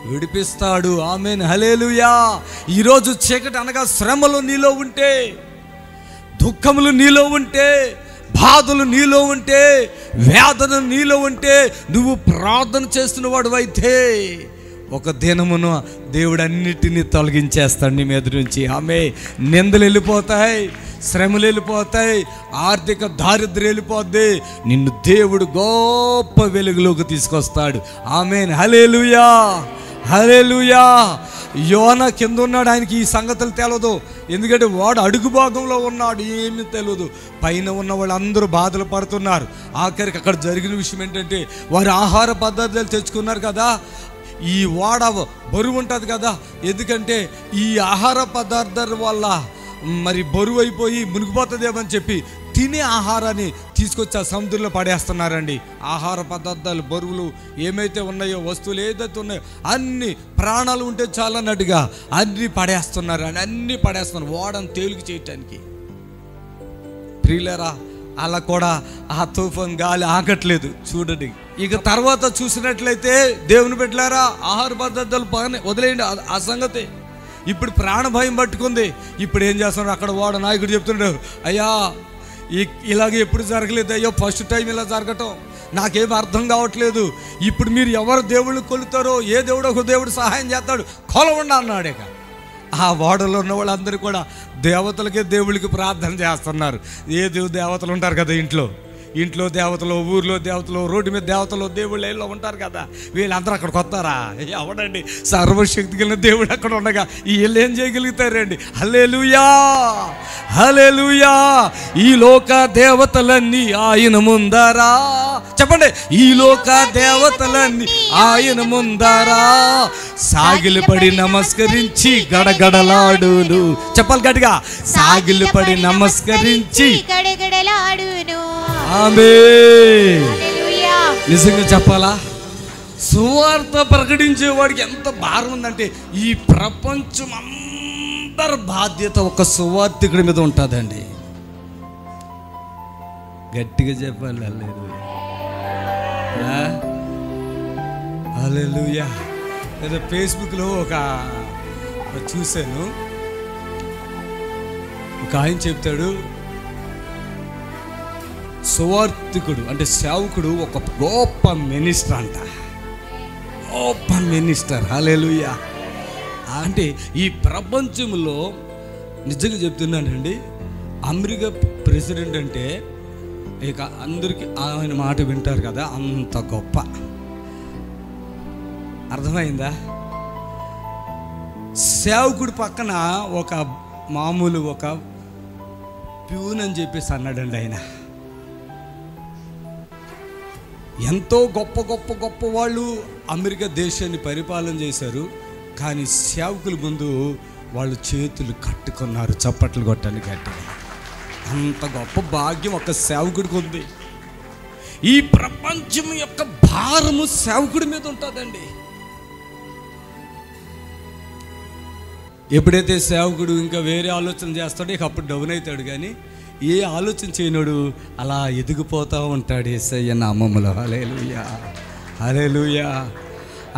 విడిపిస్తాడు. ఆమేన్, హల్లెలూయా. ఈరోజు చీకటి అనగా శ్రమలు నీలో ఉంటే, దుఃఖములు నీలో ఉంటే, బాధలు నీలో ఉంటే, వేదన నీలో ఉంటే, నువ్వు ప్రార్థన చేస్తున్న వాడు అయితే ఒక దినమును దేవుడు అన్నిటినీ తొలగించేస్తాడు నీ మీద నుంచి. ఆమె నిందలు వెళ్ళిపోతాయి, శ్రమలు వెళ్ళిపోతాయి, ఆర్థిక దారిద్ర్యం వెళ్ళిపోద్ది. నిన్ను దేవుడు గొప్ప వెలుగులోకి తీసుకొస్తాడు. ఆమేన్, హల్లెలూయా, హల్లెలూయా. యోనా కింద ఉన్నాడు, ఆయనకి ఈ సంగతులు తెలియదు. ఎందుకంటే వాడు అడుగు భాగంలో ఉన్నాడు, ఏమీ తెలియదు. పైన ఉన్న వాళ్ళు అందరూ బాధలు పడుతున్నారు. ఆఖరికి అక్కడ జరిగిన విషయం ఏంటంటే, వారు ఆహార పదార్థాలు తెచ్చుకున్నారు కదా, ఈ వాడ బరువు ఉంటుంది కదా. ఎందుకంటే ఈ ఆహార పదార్థాల వల్ల మరి బరువు అయిపోయి మునిగిపోతుందేమని చెప్పి తినే ఆహారాన్ని తీసుకొచ్చి ఆ సముద్రంలో పడేస్తున్నారండి. ఆహార పదార్థాలు, బరువులు ఏమైతే ఉన్నాయో, వస్తువులు ఏదైతే ఉన్నాయో అన్ని, ప్రాణాలు ఉంటే చాలన్నట్టుగా అన్నీ పడేస్తున్నారు. అన్నీ పడేస్తున్నారు ఓడను తేలిక చేయటానికి. ప్రియులారా, అలా కూడా ఆ తుఫాన్ గాలి ఆగట్లేదు. చూడండి, ఇక తర్వాత చూసినట్లయితే దేవుని బిడ్డలారా, ఆహార పదార్థాలు బాగానే వదిలేయండి ఆ సంగతి. ఇప్పుడు ప్రాణ భయం పట్టుకుంది. ఇప్పుడు ఏం చేస్తున్నారు? అక్కడ వాడ నాయకుడు చెప్తున్నాడు, అయ్యా ఇలాగ ఎప్పుడు జరగలేదు అయ్యో, ఫస్ట్ టైం ఇలా జరగటం నాకేం అర్థం కావట్లేదు. ఇప్పుడు మీరు ఎవరు దేవుళ్ళు కొలుతారో, ఏ దేవుడు ఒక దేవుడు సహాయం చేస్తాడు, కొలవండి అన్నాడు. ఇక ఆ ఓడలో ఉన్న వాళ్ళందరూ కూడా దేవతలకే దేవుళ్ళకి ప్రార్థన చేస్తున్నారు. ఏ దేవతలు ఉంటారు కదా ఇంట్లో దేవతలు, ఊర్లో దేవతలు, రోడ్డు మీద దేవతలు, దేవుళ్ళు ఏళ్ళలో ఉంటారు కదా. వీళ్ళందరూ అక్కడికి వస్తారా? ఎవడండి? సర్వశక్తి కలిగిన దేవుడు అక్కడ ఉండగా వీళ్ళు ఏం చేయగలుగుతారండి? హల్లెలూయా, హల్లెలూయా. ఈ లోక దేవతలన్నీ ఆయన ముందరా, చెప్పండి, ఈ లోక దేవతలన్నీ ఆయన ముందరా సాగిలిపడి నమస్కరించి గడగడలాడును. చెప్పాలి గట్టిగా, సాగిలిపడి నమస్కరించి గడగడలాడును. ఆమేన్. నిజంగా చెప్పాలా, సువార్త ప్రకటించేవాడికి ఎంత భారం ఉందంటే, ఈ ప్రపంచం అందరి బాధ్యత ఒక సువార్తికుడి మీద ఉంటుందండి. గట్టిగా చెప్పాలి, హల్లెలూయా, హల్లెలూయా. ఏదో ఫేస్బుక్లో ఒక చూశాను, ఒక ఆయన చెప్తాడు, సువార్తికుడు అంటే సేవకుడు ఒక గొప్ప మినిస్టర్ అంట, గొప్ప మినిస్టర్. హల్లెలూయా. అంటే ఈ ప్రపంచంలో నిజంగా చెప్తున్నానండి, అమెరికా ప్రెసిడెంట్ అంటే ఇక అందరికీ ఆయన మాట వింటారు కదా, అంత గొప్ప. అర్థమైందా? సేవకుడి పక్కన ఒక మామూలు ఒక ప్యూన్ అని చెప్పేసి అన్నాడండి ఆయన. ఎంతో గొప్ప గొప్ప గొప్ప వాళ్ళు అమెరికా దేశాన్ని పరిపాలన చేశారు, కానీ సేవకుల ముందు వాళ్ళు చేతులు కట్టుకున్నారు. చప్పట్లు కొట్టండి గట్టిగా. అంత గొప్ప భాగ్యం ఒక సేవకుడికి ఉంది. ఈ ప్రపంచం యొక్క భారము సేవకుడి మీద ఉంటుందండి. ఎప్పుడైతే సేవకుడు ఇంకా వేరే ఆలోచన చేస్తాడో ఇక అప్పుడు డౌన్ అవుతాడు. కానీ ఏ ఆలోచన చేయనోడు అలా ఎదిగిపోతూ ఉంటాడు యేసయ్య నామములో. హల్లెలూయా, హల్లెలూయా.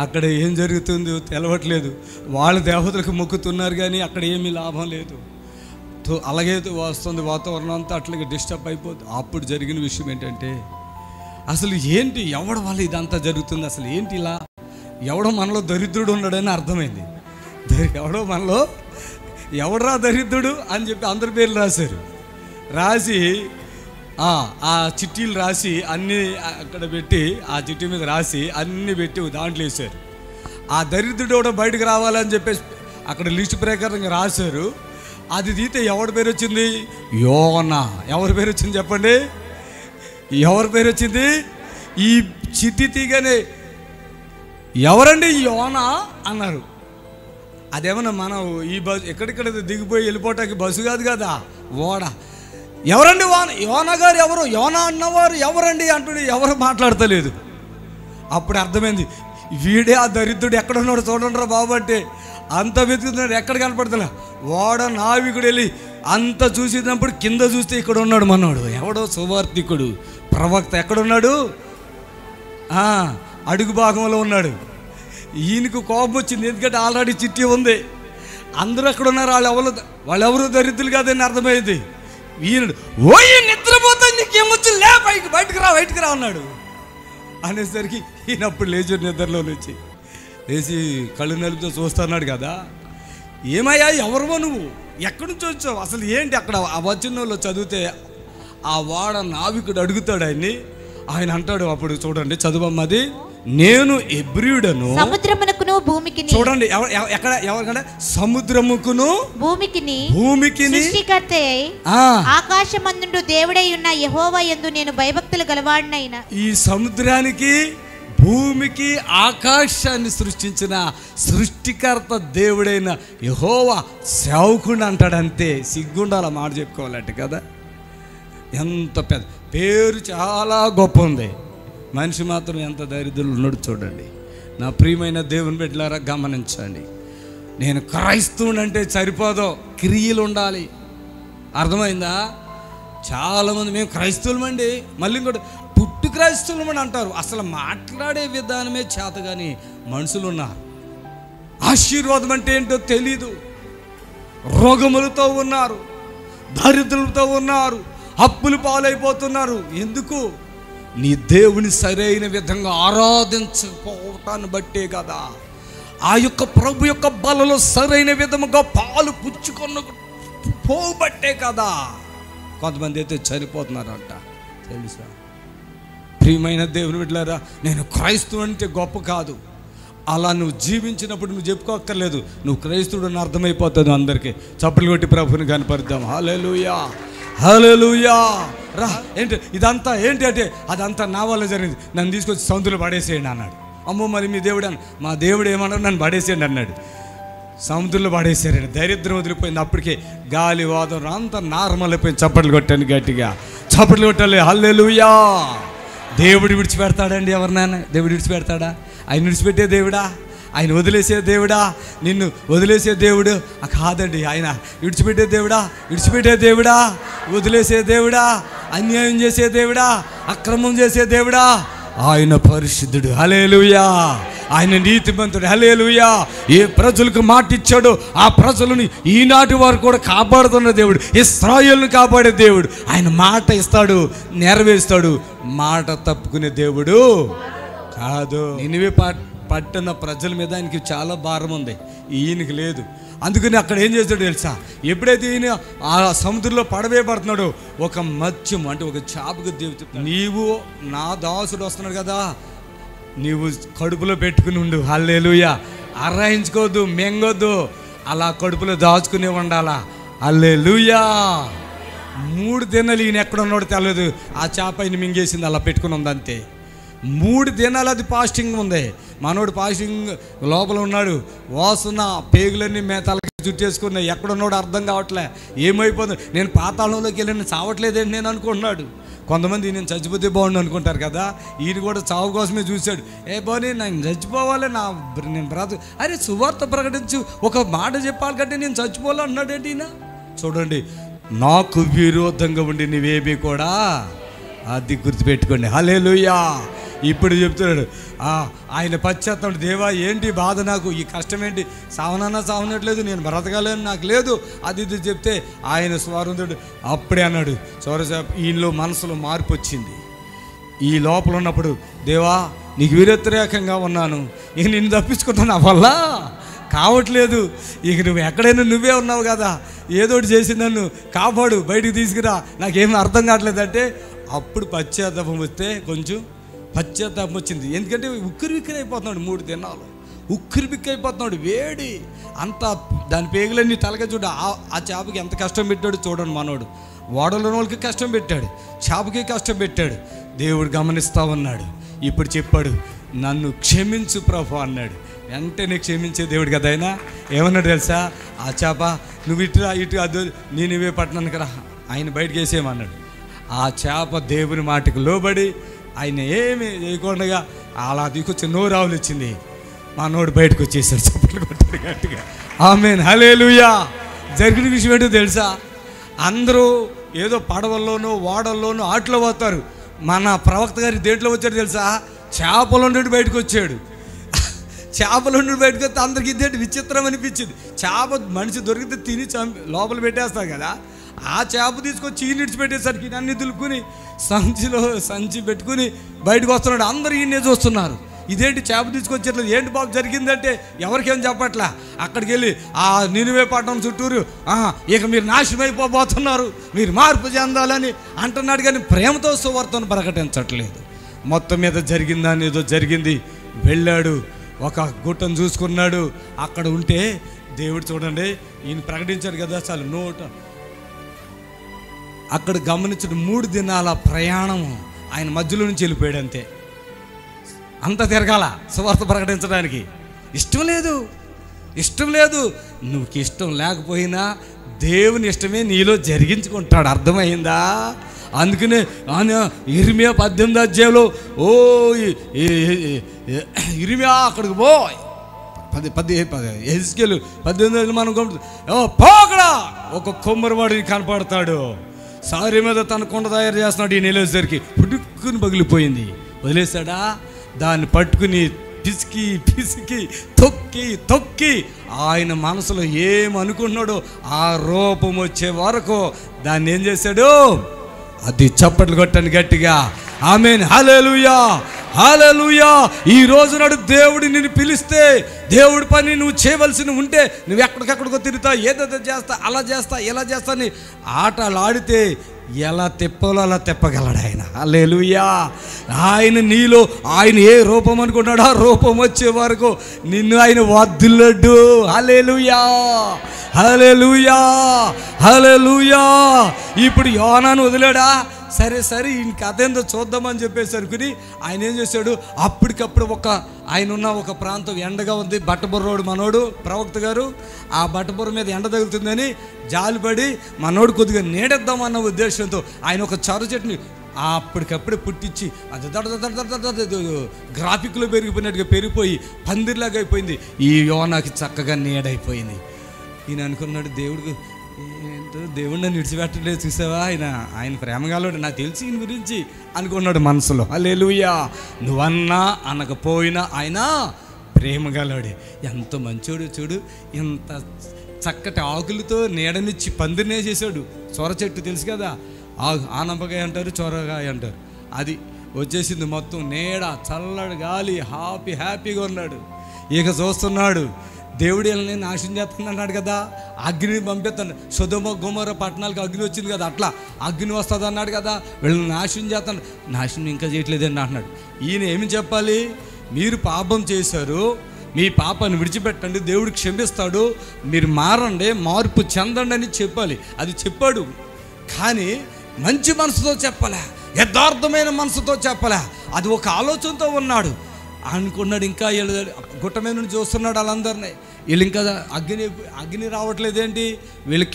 అక్కడ ఏం జరుగుతుందో తెలవట్లేదు. వాళ్ళ దేవతలకు మొక్కుతున్నారు కానీ అక్కడ ఏమీ లాభం లేదు. అలాగే వస్తుంది, వాతావరణం అంతా అట్లాగే డిస్టర్బ్ అయిపోతుంది. అప్పుడు జరిగిన విషయం ఏంటంటే, అసలు ఏంటి ఎవడ వల్ల ఇదంతా జరుగుతుంది, అసలు ఏంటి ఇలా, ఎవడో మనలో దరిద్రుడు ఉన్నాడని అర్థమైంది. ఎవడరా దరిద్రుడు అని చెప్పి అందరి పేర్లు రాశారు. రాసి ఆ చిట్టీలు రాసి అన్నీ అక్కడ పెట్టి, ఆ చిట్టి మీద రాసి అన్నీ పెట్టి దాంట్లో వేశారు. ఆ దరిద్రుడు కూడా బయటకు రావాలని చెప్పేసి అక్కడ లిస్ట్ ప్రకారంగా రాశారు. అది తీతే ఎవరి పేరు వచ్చింది? యోనా. ఎవరి పేరు వచ్చింది చెప్పండి? ఎవరి పేరు వచ్చింది? ఈ చిట్టి తీగనే ఎవరండి యోనా అన్నారు. అదేమన్నా మనం ఈ బస్సు ఎక్కడిక్కడ దిగిపోయి వెళ్ళిపోవటానికి బస్సు కాదు కదా, ఓడ. ఎవరండి యోనా గారు ఎవరు? యోనా అన్నవారు ఎవరండి అంటుండే, ఎవరు మాట్లాడతలేదు. అప్పుడు అర్థమైంది, వీడే ఆ దరిద్రుడు ఎక్కడున్నాడు చూడండిరా బాబు అంటే అంత వెతుకుతున్నాడు, ఎక్కడ కనపడుతున్నా. ఓడ నావికుడు వెళ్ళి అంత చూసినప్పుడు కింద చూస్తే ఇక్కడ ఉన్నాడు మనోడు. ఎవడో సువార్తికుడు, ప్రవక్త. ఎక్కడున్నాడు? అడుగు భాగంలో ఉన్నాడు. ఈయనకు కోపం వచ్చింది, ఎందుకంటే ఆల్రెడీ చిట్టి ఉంది. అందరూ అక్కడ ఉన్నారు, వాళ్ళెవరు దరిద్రులు కాదని అర్థమైంది. ఈయనడు ఓయ్ నిద్రపోతా, నీకేమొచ్చి లే, బయటకు రా అన్నాడు. అనేసరికి ఈయనప్పుడు లేచి నిద్రలో వచ్చి లేచి కళ్ళు నలుపుతో చూస్తున్నాడు కదా. ఏమయ్యా, ఎవరువో నువ్వు, ఎక్కడి నుంచి వచ్చావు, అసలు ఏంటి? అక్కడ ఆ వచ్చిన వాళ్ళు చదివితే ఆ వాడ నావికుడు అడుగుతాడు ఆయన్ని. ఆయన అంటాడు, అప్పుడు చూడండి చదువమ్మది, నేను ఎబ్రియుడను సముద్రమునకును భూమికి. చూడండి ఎక్కడ ఎవరికంటే సముద్రముకును భూమికి సృష్టికర్త ఆకాశమందుండు దేవుడై ఉన్న యెహోవా యందు నేను భయభక్తులు గలవాడినైనా. ఈ సముద్రానికి భూమికి ఆకాశాన్ని సృష్టించిన సృష్టికర్త దేవుడైన యెహోవా సేవకుడు అంటాడంతే. సిగ్గుండాల మాట చెప్పుకోవాలంటే కదా. ఎంత పెద్ద పేరు, చాలా గొప్ప ఉంది. మనిషి మాత్రం ఎంత దరిద్రులు ఉన్నాడు చూడండి. నా ప్రియమైన దేవుని బిడ్డలారా గమనించండి. నేను క్రైస్తవునంటే సరిపోదో, క్రియలు ఉండాలి. అర్థమైందా? చాలామంది మేము క్రైస్తవులమండి, మళ్ళీ ఇంకోటి పుట్టు క్రైస్తవులమని అంటారు. అసలు మాట్లాడే విధానమే చేతగాని మనుషులు ఉన్నారు. ఆశీర్వాదం అంటే ఏంటో తెలీదు. రోగములతో ఉన్నారు, దరిద్రులతో ఉన్నారు, అప్పులు పాలైపోతున్నారు. ఎందుకు? నీ దేవుని సరైన విధంగా ఆరాధించకపోవటాన్ని బట్టే కదా. ఆ యొక్క ప్రభు యొక్క బలలో సరైన విధముగా పాలు పుచ్చుకొన్న పోబట్టే కదా కొంతమంది అయితే చనిపోతున్నారంట. తెలుసా? ప్రియమైన దేవుని బిడ్డలారా, నేను క్రైస్తవుడు అంటే గొప్ప కాదు. అలా నువ్వు జీవించినప్పుడు నువ్వు చెప్పుకోక్కర్లేదు, నువ్వు క్రైస్తవుడు అని అర్థమైపోతుంది అందరికీ. చప్పట్లు కొట్టి ప్రభుని కనపరుద్దాం. హల్లెలూయా, హల్లెలూయా. రా, ఏంటి ఇదంతా ఏంటి అంటే, అదంతా నా వల్ల జరిగింది, నన్ను తీసుకొచ్చి సముద్రంలో పడేసేయండి అన్నాడు. అమ్మో మరి మీ దేవుడు మా దేవుడు ఏమన్నాడు? నన్ను పడేసేయండి అన్నాడు. సముద్రంలో పడేసారండి. దరిద్రం వదిలిపోయింది. అప్పటికే గాలి వాదం అంతా నార్మల్ అయిపోయింది. చప్పట్లు కొట్టాను, గట్టిగా చప్పట్లు కొట్టాలి. హల్లెలూయా. దేవుడు విడిచిపెడతాడండి ఎవరినైనా? దేవుడు విడిచిపెడతాడా? ఆయన విడిచిపెట్టే దేవుడా? ఆయన వదిలేసే దేవుడా? నిన్ను వదిలేసే దేవుడు కాదండి. ఆయన విడిచిపెట్టే దేవుడా? విడిచిపెట్టే దేవుడా? వదిలేసే దేవుడా? అన్యాయం చేసే దేవుడా? అక్రమం చేసే దేవుడా? ఆయన పరిశుద్ధుడు. హల్లెలూయా. ఆయన నీతిమంతుడు. హల్లెలూయా. ఏ ప్రజలకు మాట ఇచ్చాడో ఆ ప్రజలను ఈనాటి వారు కూడా కాపాడుతున్న దేవుడు, ఇశ్రాయేలును కాపాడే దేవుడు. ఆయన మాట ఇస్తాడు, నెరవేరుస్తాడు. మాట తప్పుకునే దేవుడు కాదు. నినివే పట్టణ ప్రజల మీద ఆయనకి చాలా భారం ఉంది, ఈయనకి లేదు. అందుకని అక్కడ ఏం చేస్తాడు తెలుసా? ఎప్పుడైతే ఈయన ఆ సముద్రంలో పడవేయబడుతున్నాడో ఒక మత్స్యం అంటే ఒక చేపకు దేవుడు, నీవు నా దాసుడు వస్తున్నాడు కదా, నీవు కడుపులో పెట్టుకుని ఉండు. హల్లెలూయా. అర్రాయించుకోవద్దు, మెంగొద్దు, అలా కడుపులో దాచుకునే ఉండాలా. హల్లెలూయా. 3 దినాలు ఈయన ఎక్కడ ఉన్నాడో తెలియదు. ఆ చేప ఆయన మింగేసింది, అలా పెట్టుకుని ఉంది అంతే. 3 దినాలు అది ఫాస్టింగ్ ఉంది. మనోడు ఫాస్టింగ్ లోపల ఉన్నాడు, వాసన పేగులన్నీ తలకి చుట్టేసుకున్నా, ఎక్కడున్నాడు అర్థం కావట్లే, ఏమైపోతుంది, నేను పాతాళంలోకి వెళ్ళి నేను చావట్లేదండి నేను అనుకుంటున్నాడు. కొంతమంది నేను చచ్చిపోతే బాగుండు అనుకుంటారు కదా, ఈయన కూడా చావు కోసమే చూశాడు. బాని నేను చచ్చిపోవాలి, నేను అరే సువార్త ప్రకటించు, ఒక మాట చెప్పాలి కంటే నేను చచ్చిపోవాలి అన్నాడు ఏంటి ఈయన. చూడండి, నాకు విరోధంగా ఉండి నువ్వేమీ కూడా అది గుర్తుపెట్టుకోండి. హల్లెలూయా. ఇప్పుడు చెప్తున్నాడు ఆయన పశ్చాత్తాపం, దేవా ఏంటి బాధ, నాకు ఈ కష్టం ఏంటి, సావనట్లేదు, నేను బ్రతకాలని నాకు లేదు, అది ఇది చెప్తే ఆయన స్వరంతుడు అప్పుడే అన్నాడు, ఈయనలో మనసులో మార్పు వచ్చింది. ఈ లోపల ఉన్నప్పుడు, దేవా నీకు వ్యతిరేకంగా ఉన్నాను, ఇక నిన్ను తప్పించుకుంటా నా వల్ల కావట్లేదు, ఇక నువ్వు ఎక్కడైనా నువ్వే ఉన్నావు కదా, ఏదోటి చేసి నన్ను కాపాడు, బయటికి తీసుకురా, నాకేమీ అర్థం కావట్లేదంటే అప్పుడు పశ్చాత్తాపం వస్తే కొంచెం పశ్చాత్తాపం వచ్చింది. ఎందుకంటే ఉక్కిరి బిక్కిరి అయిపోతున్నాడు, 3 దినాలు ఉక్కిరి బిక్కి అయిపోతున్నాడు, వేడి అంతా, దాని పేగులన్నీ తలగా చూడ. ఆ చేపకి ఎంత కష్టం పెట్టాడు చూడండి. మనోడు ఓడలోని వాళ్ళకి కష్టం పెట్టాడు, చేపకి కష్టం పెట్టాడు. దేవుడు గమనిస్తూ ఉన్నాడు. ఇప్పుడు చెప్పాడు, నన్ను క్షమించు ప్రభు అన్నాడు. వెంటనే క్షమించే దేవుడు కదా ఆయన. ఏమన్నాడు తెలుసా, ఆ చేప నువ్వు ఇటు అది నేనువే పట్టణానికి రా, ఆయన బయటకు వేసేయమన్నాడు. ఆ చేప దేవుని మాటకు లోబడి ఆయన ఏమి చేయకుండా అలా దికొచ్చి నోరావులు ఇచ్చింది. మా నోడు బయటకు వచ్చేసాడు, చప్పట్లు కొట్టాడు గట్టిగా. ఆమేన్, హల్లెలూయా. జరిగిన విషయం ఏంటో తెలుసా, అందరూ ఏదో పడవల్లోనూ ఓడల్లోనూ ఆటలో పోతారు. మన ప్రవక్త గారి దేంట్లో వచ్చాడు తెలుసా, చేపల నుండి బయటకు వచ్చాడు. చేపల నుండి బయటకు వస్తే అందరికి ఇదేంటి విచిత్రం అనిపించింది. చేప మనిషి దొరికితే తిని లోపల పెట్టేస్తారు కదా, ఆ చేప తీసుకొచ్చి ఈయన విడిచిపెట్టేసరికి అన్ని దులుపుకుని సంచి పెట్టుకుని బయటకు వస్తున్నాడు. అందరూ ఈయనే చూస్తున్నారు, ఇదేంటి చేప తీసుకొచ్చేట్లేదు, ఏంటి బాబు జరిగిందంటే ఎవరికేం చెప్పట్లా. అక్కడికి వెళ్ళి ఆ నినివే పట్టణం చుట్టూరు, ఇక మీరు నాశనం అయిపోబోతున్నారు, మీరు మార్పు చెందాలని అంటున్నాడు, కానీ ప్రేమతో సువార్తను ప్రకటించట్లేదు. మొత్తం మీద జరిగిందని ఏదో జరిగింది. వెళ్ళాడు, ఒక గుట్టను చూసుకున్నాడు. అక్కడ ఉంటే దేవుడు చూడండి, ఈయన ప్రకటించాడు కదా, చాలు నోట అక్కడ గమనించడం 3 దినాల ప్రయాణము ఆయన మధ్యలో నుంచి వెళ్ళిపోయాడు. అంతే, అంత తిరగాల సువార్త ప్రకటించడానికి. ఇష్టం లేదు. నువ్వు ఇష్టం లేకపోయినా దేవుని ఇష్టమే నీలో జరిగించుకుంటాడు, అర్థమైందా? అందుకనే ఇర్మియా 18వ అధ్యాయంలో ఇర్మియా అక్కడికి పోయి 10 ఎహెజ్కేలు 18 మనం పోకడా ఒక కొమ్మరివాడిని కనపడతాడు. సారి మీద తన కొండ తయారు చేస్తున్నాడు. ఈ నెలేసరికి పుట్టుకుని పగిలిపోయింది. వదిలేశాడా? దాన్ని పట్టుకుని పిసికి తొక్కి ఆయన మనసులో ఏమనుకున్నాడో ఆ రూపం వచ్చే వరకు దాన్ని ఏం చేశాడు, అది చప్పట్లు కొట్టండి గట్టిగా. ఆమేన్, హల్లెలూయా, హల్లెలూయా. ఈ రోజు నాడు దేవుడు నిన్ను పిలిస్తే, దేవుడి పని నువ్వు చేయవలసి ఉంటే, నువ్వు ఎక్కడికక్కడికో తిరుగుతావు, ఏదేదో చేస్తా, అలా చేస్తా, ఇలా చేస్తా అని ఆటలు ఆడితే ఎలా తిప్పాలో అలా తిప్పగలడు ఆయన. హల్లెలూయా. ఆయన నీలో ఆయన ఏ రూపం అనుకున్నాడో ఆ రూపం వచ్చే వరకు నిన్ను ఆయన వదిలడు. హల్లెలూయా, హల్లెలూయా, హల్లెలూయా. ఇప్పుడు యోనాను వదిలాడా? సరే ఈ కథ ఏందో చూద్దామని చెప్పేసరికి ఆయన ఏం చేశాడు, అప్పటికప్పుడు ఆయన ఉన్న ఒక ప్రాంతం ఎండగా ఉంది, బట్టబుర్రోడు మనోడు ప్రవక్త గారు, ఆ బట్టబుర్ర మీద ఎండ తగులుతుందని జాలిపడి మనోడు కొద్దిగా నీడెద్దామన్న ఉద్దేశంతో ఆయన ఒక చరు చెట్టుని అప్పటికప్పుడే పుట్టించి అది గ్రాఫిక్లో పెరిగిపోయినట్టుగా పెరిగిపోయి పందిర్లాగా అయిపోయింది. ఈ యోనాకి చక్కగా నీడైపోయింది. ఈయన అనుకున్నాడు, దేవుడిని విడిచిపెట్టలేదు, చూసావా, ఆయన ప్రేమగాలోడు, నాకు తెలిసి ఈయన గురించి అనుకున్నాడు మనసులో. హల్లెలూయా. నువ్వన్నా అనకపోయినా ఆయన ప్రేమగాలోడే. ఎంత మంచోడు చూడు, ఎంత చక్కటి ఆకులతో నీడనిచ్చి పందిరినే చేశాడు. చొర చెట్టు తెలుసు కదా, ఆనంపకాయ అంటారు, చొరగాయ అంటారు, అది వచ్చేసింది మొత్తం నీడ, చల్లడి గాలి, హ్యాపీగా ఉన్నాడు. ఇక చూస్తున్నాడు, దేవుడు వీళ్ళని నాశనం చేస్తాను అన్నాడు కదా, అగ్ని పంపిస్తాను, సొదొమ గొమొర్రా పట్టణాలకు అగ్ని వచ్చింది కదా, అట్లా అగ్ని వస్తుంది అన్నాడు కదా, వీళ్ళని నాశనం చేస్తాను. నాశనం ఇంకా చేయట్లేదండి అంటున్నాడు. ఈయన ఏమి చెప్పాలి, మీరు పాపం చేశారు, మీ పాపాన్ని విడిచిపెట్టండి, దేవుడు క్షమిస్తాడు, మీరు మారండి, మార్పు చెందండి అని చెప్పాలి. అది చెప్పాడు, కానీ మంచి మనసుతో చెప్పలే, యథార్థమైన మనసుతో చెప్పలే. అది ఒక ఆలోచనతో ఉన్నాడు అనుకున్నాడు. ఇంకా గుట్ట మీద నుంచి చూస్తున్నాడు వాళ్ళందరినీ, వీళ్ళు ఇంకా అగ్ని రావట్లేదేంటి, వీళ్ళు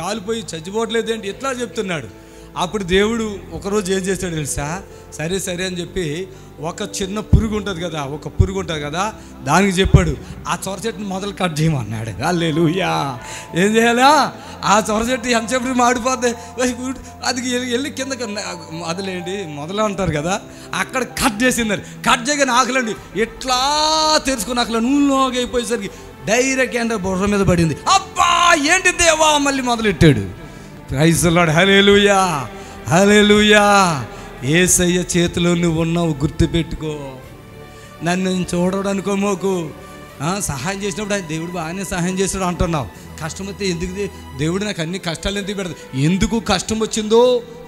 కాలిపోయి చచ్చిపోవట్లేదేంటి, ఇట్లా చెప్తున్నాడు. అప్పుడు దేవుడు ఒకరోజు ఏం చేస్తాడు తెలుసా, సరే అని చెప్పి ఒక చిన్న పురుగు ఉంటుంది కదా, దానికి చెప్పాడు ఆ సొర చెట్టుని మొదలు కట్ చేయమన్నాడు. హల్లెలూయా. ఏం చేయాలా, ఆ సొర చెట్టు ఎంతసేపు మాడిపోతే అది వెళ్ళి కిందకి మొదలు అంటారు కదా, అక్కడ కట్ చేసిందని. కట్ చేయగానే ఆకలండి ఎట్లా తెరుచుకుని ఆకలి నూనెలోకి అయిపోయేసరికి డైరెక్ట్ ఎండ బుర్ర మీద పడింది. అబ్బా ఏంటి దేవా, మళ్ళీ మొదలెట్టాడు. Praise the lord. హల్లెలూయా, హల్లెలూయా. యేసయ్య చేతిలో నువ్వు ఉన్నావు, గుర్తుపెట్టుకో. నన్ను చూడడం అనుకోమోకు. సహాయం చేసినప్పుడు ఆయన దేవుడు బాగానే సహాయం చేశాడు అంటున్నావు. కష్టం వస్తే ఎందుకు దేవుడు నాకు అన్ని కష్టాలు ఎందుకు పెడతాడు? ఎందుకు కష్టం వచ్చిందో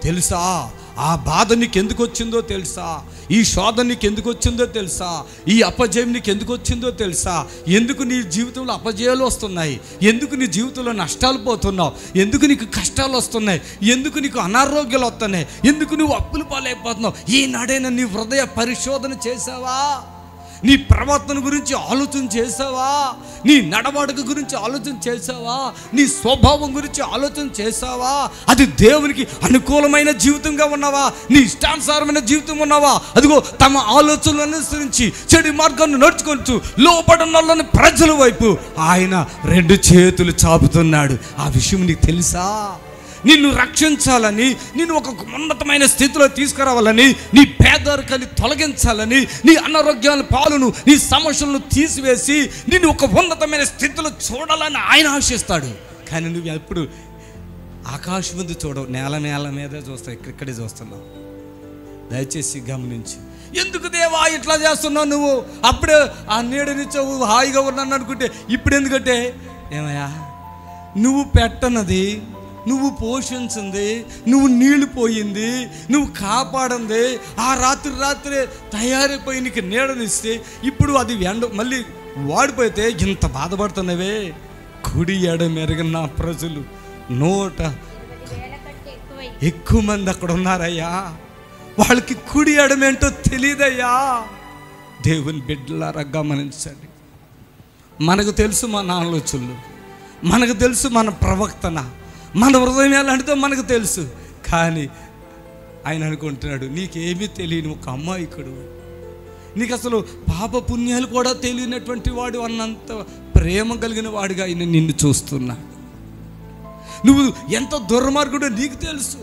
తెలుసా? ఆ బాధ నీకు ఎందుకు వచ్చిందో తెలుసా? ఈ శోధన నీకు ఎందుకు వచ్చిందో తెలుసా? ఈ అపజయం నీకు ఎందుకు వచ్చిందో తెలుసా? ఎందుకు నీ జీవితంలో అపజయాలు వస్తున్నాయి? ఎందుకు నీ జీవితంలో నష్టాలు పోతున్నావు? ఎందుకు నీకు కష్టాలు వస్తున్నాయి? ఎందుకు నీకు అనారోగ్యాలు వస్తున్నాయి? ఎందుకు నువ్వు అప్పులు పాలైపోతున్నావు? ఈనాడైనా నీ హృదయ పరిశోధన చేసావా? నీ ప్రవర్తన గురించి ఆలోచన చేసావా? నీ నడవడిక గురించి ఆలోచన చేసావా? నీ స్వభావం గురించి ఆలోచన చేసావా? అది దేవునికి అనుకూలమైన జీవితంగా ఉన్నావా? నీ ఇష్టానుసారమైన జీవితం ఉన్నావా? అదిగో తమ ఆలోచనలు అనుసరించి చెడు మార్గాన్ని నడుచుకొచ్చు లోపడున్న ప్రజల వైపు ఆయన 2 చేతులు చాపుతున్నాడు. ఆ విషయం నీకు తెలుసా? నిన్ను రక్షించాలని, నిన్ను ఒక ఉన్నతమైన స్థితిలో తీసుకురావాలని, నీ పేదరికాన్ని తొలగించాలని, నీ అనారోగ్యాల పాలును, నీ సమస్యలను తీసివేసి నిన్ను ఒక ఉన్నతమైన స్థితిలో చూడాలని ఆయన ఆశిస్తాడు. కానీ నువ్వు ఎప్పుడు ఆకాశం ముందు చూడవు, నేల మీదే చూస్తావు, ఇక్కడే చూస్తున్నావు. దయచేసి గమనించి, ఎందుకు దేవా ఇట్లా చేస్తున్నావు నువ్వు? అప్పుడే ఆ నీడనిచ్చావు, హాయిగా ఉన్నాను అనుకుంటే ఇప్పుడు ఎందుకంటే ఏమయ్యా, నువ్వు పెట్టనది, నువ్వు పోషించింది, నువ్వు నీళ్లు పోయింది, నువ్వు కాపాడింది, ఆ రాత్రే తయారైపోయి నీకు నీడనిస్తే ఇప్పుడు అది మళ్ళీ వాడిపోతే ఇంత బాధపడుతున్నవే. కుడి ఎడమ ఎరగని నా ప్రజలు 100 ఎక్కువ మంది అక్కడ ఉన్నారయ్యా. వాళ్ళకి కుడి ఎడమేంటో తెలియదయ్యా. దేవుని బిడ్డలారా గమనించండి. మనకు తెలుసు మన ఆలోచనలు, మనకు తెలుసు మన ప్రవర్తన, మన హృదయం ఎలాంటిదో మనకు తెలుసు. కానీ ఆయన అనుకుంటున్నాడు, నీకేమీ తెలియని ఒక అమ్మాయికుడు, నీకు అసలు పాప పుణ్యాలు కూడా తెలియనటువంటి వాడు అన్నంత ప్రేమ కలిగిన వాడిగా ఆయన నిన్ను చూస్తున్నాడు. నువ్వు ఎంత దుర్మార్గుడో నీకు తెలుసు.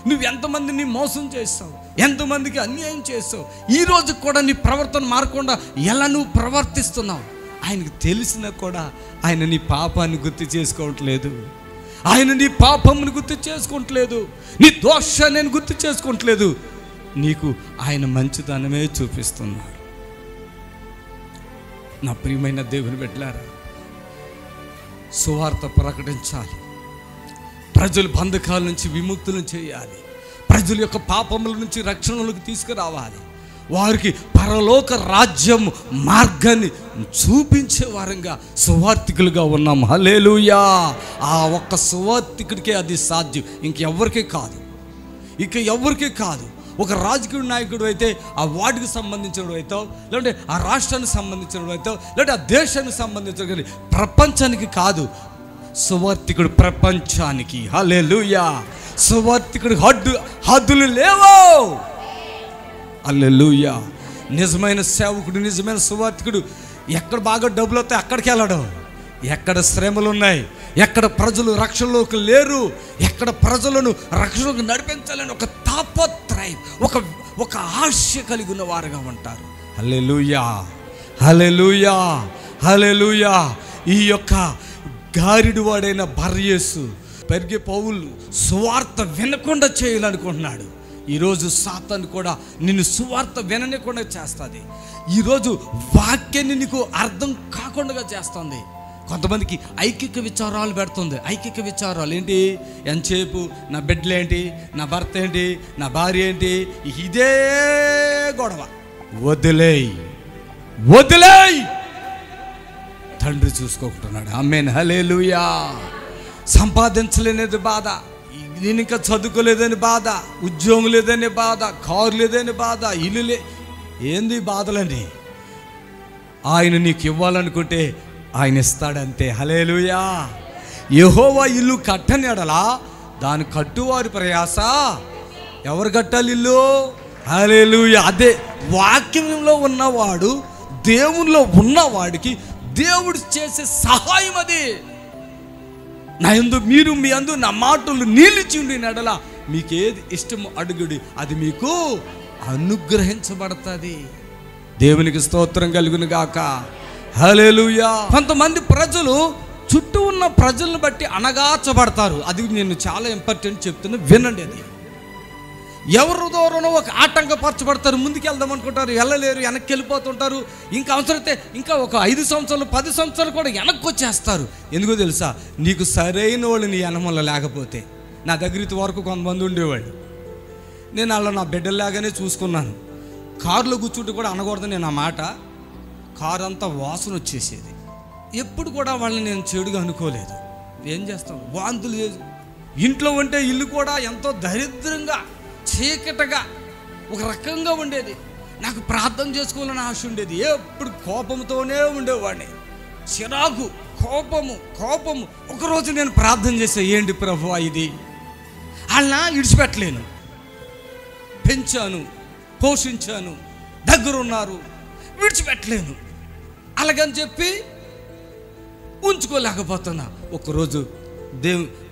నువ్వు ఎంతమందిని మోసం చేస్తావు, ఎంతమందికి అన్యాయం చేస్తావు. ఈరోజు కూడా నీ ప్రవర్తన మారకుండా ఎలా నువ్వు ప్రవర్తిస్తున్నావు ఆయనకు తెలిసినా కూడా ఆయన నీ పాపాన్ని గుర్తు చేసుకోవట్లేదు. ఆయన నీ పాపమును గుర్తు చేసుకోవట్లేదు, నీ దోషాన్ని నేను గుర్తు చేసుకోవట్లేదు. నీకు ఆయన మంచితనమే చూపిస్తున్నాడు. నా ప్రియమైన దేవుని బిడ్డలారా, సువార్త ప్రకటించాలి. ప్రజలు బంధకాల నుంచి విముక్తులను చేయాలి. ప్రజల యొక్క పాపముల నుంచి రక్షణలోకి తీసుకురావాలి. వారికి పరలోక రాజ్యం మార్గాన్ని చూపించే వారంగా సువార్థికులుగా ఉన్నాం. హల్లెలూయా. ఆ ఒక్క సువార్థికుడికే అది సాధ్యం, ఇంకెవ్వరికీ కాదు. ఒక రాజకీయ నాయకుడు అయితే ఆ వార్డుకి సంబంధించిన అవుతావు, లేదంటే ఆ రాష్ట్రానికి సంబంధించిన అవుతావు, లేదంటే ఆ దేశానికి సంబంధించిన, కానీ ప్రపంచానికి కాదు. సువార్థికుడు ప్రపంచానికి. హల్లెలూయా. సువార్థికుడు హద్దులు లేవో. హల్లెలూయా. నిజమైన సేవకుడు, నిజమైన సువార్థికుడు ఎక్కడ బాగా డబ్బులు వస్తాయి అక్కడికి వెళ్ళడం, ఎక్కడ శ్రమలు ఉన్నాయి, ఎక్కడ ప్రజలు రక్షణలోకి లేరు, ఎక్కడ ప్రజలను రక్షణలోకి నడిపించాలని ఒక తాపత్రయం, ఒక ఆశ కలిగి ఉన్న వారుగా ఉంటారు. హల్లెలూయా, హల్లెలూయా, హల్లెలూయా. ఈ యొక్క గారిడి వాడైన బర్యేసు పెరిగే పౌలు సువార్త వినకుండా చేయాలనుకుంటున్నాడు. ఈరోజు సాతాను కూడా నిన్ను సువార్త వినకుండా చేస్తుంది. ఈరోజు వాక్యాన్ని నీకు అర్థం కాకుండా చేస్తుంది. కొంతమందికి ఐకిక విచారాలు పెడుతుంది. ఐకిక విచారాలు ఏంటి? ఎంతసేపు నా బిడ్డలేంటి, నా భర్త ఏంటి, నా భార్య ఏంటి, ఇదే గొడవ. వదిలేయ్. తండ్రి చూసుకోకుంటున్నాడు. ఆమేన్, హల్లెలూయా. సంపాదించలేనిది బాధ, నేను ఇంకా చదువుకోలేదని బాధ, ఉద్యోగం లేదని బాధ, కారు లేదని బాధ, ఇల్లు ఏంది బాధలని? ఆయన నీకు ఇవ్వాలనుకుంటే ఆయన ఇస్తాడంతే. హల్లెలూయా. యెహోవా ఇల్లు కట్టని ఎడలా దాని కట్టువారి ప్రయాస ఎవరు కట్టాలి? ఇల్లు. హల్లెలూయా. అదే వాక్యంలో ఉన్నవాడు, దేవునిలో ఉన్నవాడికి దేవుడు చేసే సహాయం అది. నా యందు మీరు మీ యందు నా మాటలు నిలిచి ఉండిన ఎడల మీకు ఏది ఇష్టమో అడుగుడి, అది మీకు అనుగ్రహించబడుతుంది. దేవునికి స్తోత్రం కలుగును గాక. హల్లెలూయా. కొంతమంది ప్రజలు చుట్టూ ఉన్న ప్రజలను బట్టి అణగాచబడతారు. అది నేను చాలా ఇంపార్టెంట్ చెప్తున్నా, వినండి. అది ఎవరు దూరంలో ఒక ఆటంకపరచబడతారు, ముందుకు వెళ్దాం అనుకుంటారు, వెళ్ళలేరు, వెనక్కి వెళ్ళిపోతుంటారు. ఇంకా అవసరమైతే ఇంకా ఒక 5 సంవత్సరాలు 10 సంవత్సరాలు కూడా వెనక్కి వచ్చేస్తారు. ఎందుకో తెలుసా? నీకు సరైన వాళ్ళు నీ వెనమల్లో లేకపోతే. నా దగ్గర వరకు కొంతమంది ఉండేవాళ్ళు, నేను అలా నా బిడ్డలాగానే చూసుకున్నాను. కారులో కూర్చుంటే కూడా అనకూడదు నేను ఆ మాట. కారు అంతా వాసన వచ్చేసేది. ఎప్పుడు కూడా వాళ్ళని నేను చెడుగా అనుకోలేదు. ఏం చేస్తాం, వాంతులు చేసి ఇంట్లో ఉంటే ఇల్లు కూడా ఎంతో దరిద్రంగా చీకటగా ఒక రకంగా ఉండేది. నాకు ప్రార్థన చేసుకోవాలని ఆశ ఉండేది. ఎప్పుడు కోపంతోనే ఉండేవాడిని. చిరాకు, కోపము. ఒకరోజు నేను ప్రార్థన చేసా, ఏంటి ప్రభువా ఇది? వాళ్ళని విడిచిపెట్టలేను, పెంచాను, పోషించాను, దగ్గరున్నారు, విడిచిపెట్టలేను. అలాగని చెప్పి ఉంచుకోలేకపోతున్నా. ఒకరోజు